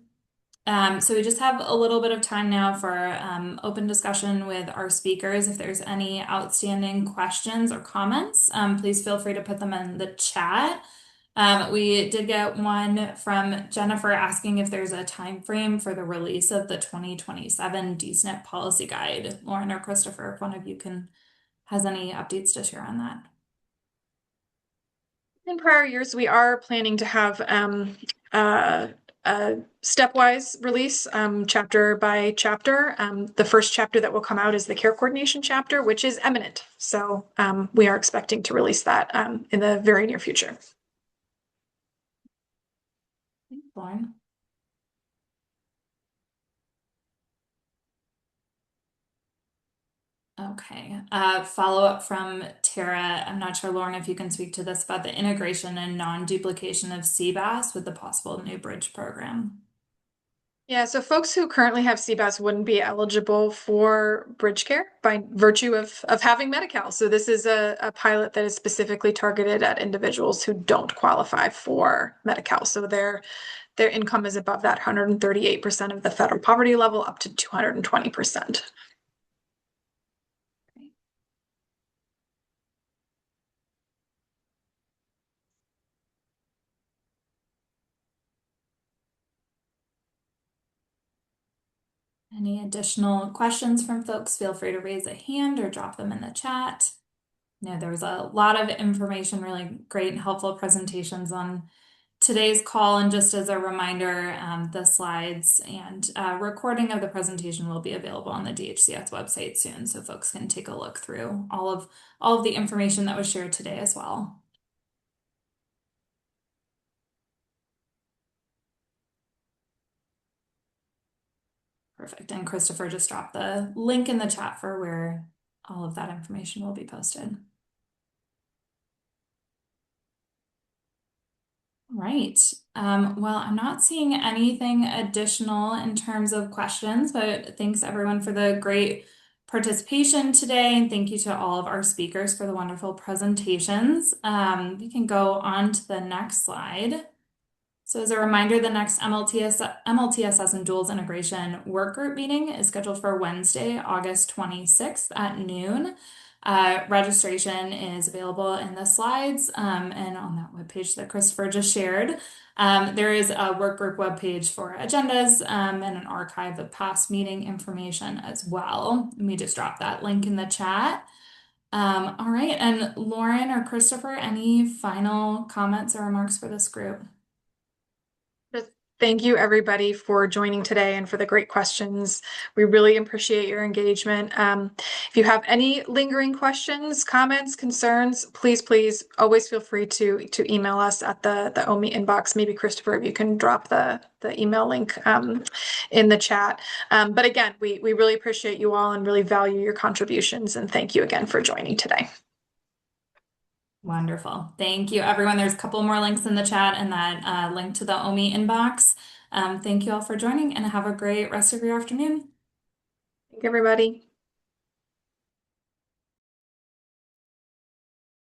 So we just have a little bit of time now for open discussion with our speakers. If there's any outstanding questions or comments, please feel free to put them in the chat. We did get one from Jennifer asking if there's a time frame for the release of the 2027 D-SNP policy guide. Lauren or Christopher, if one of you has any updates to share on that. In prior years, we are planning to have a stepwise release, chapter by chapter. The first chapter that will come out is the care coordination chapter, which is imminent. So we are expecting to release that in the very near future. Thanks, Lauren. Okay. Follow-up from Tara. I'm not sure, Lauren, if you can speak to this about the integration and non-duplication of CBAS with the possible new bridge program. Yeah, so folks who currently have CBAS wouldn't be eligible for BridgeCare by virtue of having Medi-Cal. So this is a pilot that is specifically targeted at individuals who don't qualify for Medi-Cal. So their income is above that 138% of the federal poverty level up to 220%. Any additional questions from folks, feel free to raise a hand or drop them in the chat. No, there was a lot of information, really great and helpful presentations on today's call. And just as a reminder, the slides and recording of the presentation will be available on the DHCS website soon, so folks can take a look through all of the information that was shared today as well. Perfect. And Christopher just dropped the link in the chat for where all of that information will be posted. Right. Well, I'm not seeing anything additional in terms of questions, but thanks everyone for the great participation today. And thank you to all of our speakers for the wonderful presentations. We can go on to the next slide. So as a reminder, the next MLTSS and Duals Integration Workgroup meeting is scheduled for Wednesday, August 26th at noon. Registration is available in the slides and on that webpage that Christopher just shared. There is a workgroup webpage for agendas and an archive of past meeting information as well. Let me just drop that link in the chat. All right, and Lauren or Christopher, any final comments or remarks for this group? Thank you, everybody, for joining today and for the great questions. We really appreciate your engagement. If you have any lingering questions, comments, concerns, please always feel free to email us at the OMI inbox. Maybe Christopher, if you can drop the email link in the chat. But again, we really appreciate you all and really value your contributions. And thank you again for joining today. Wonderful. Thank you, everyone. There's a couple more links in the chat and that link to the OMI inbox. Thank you all for joining and have a great rest of your afternoon. Thank you, everybody.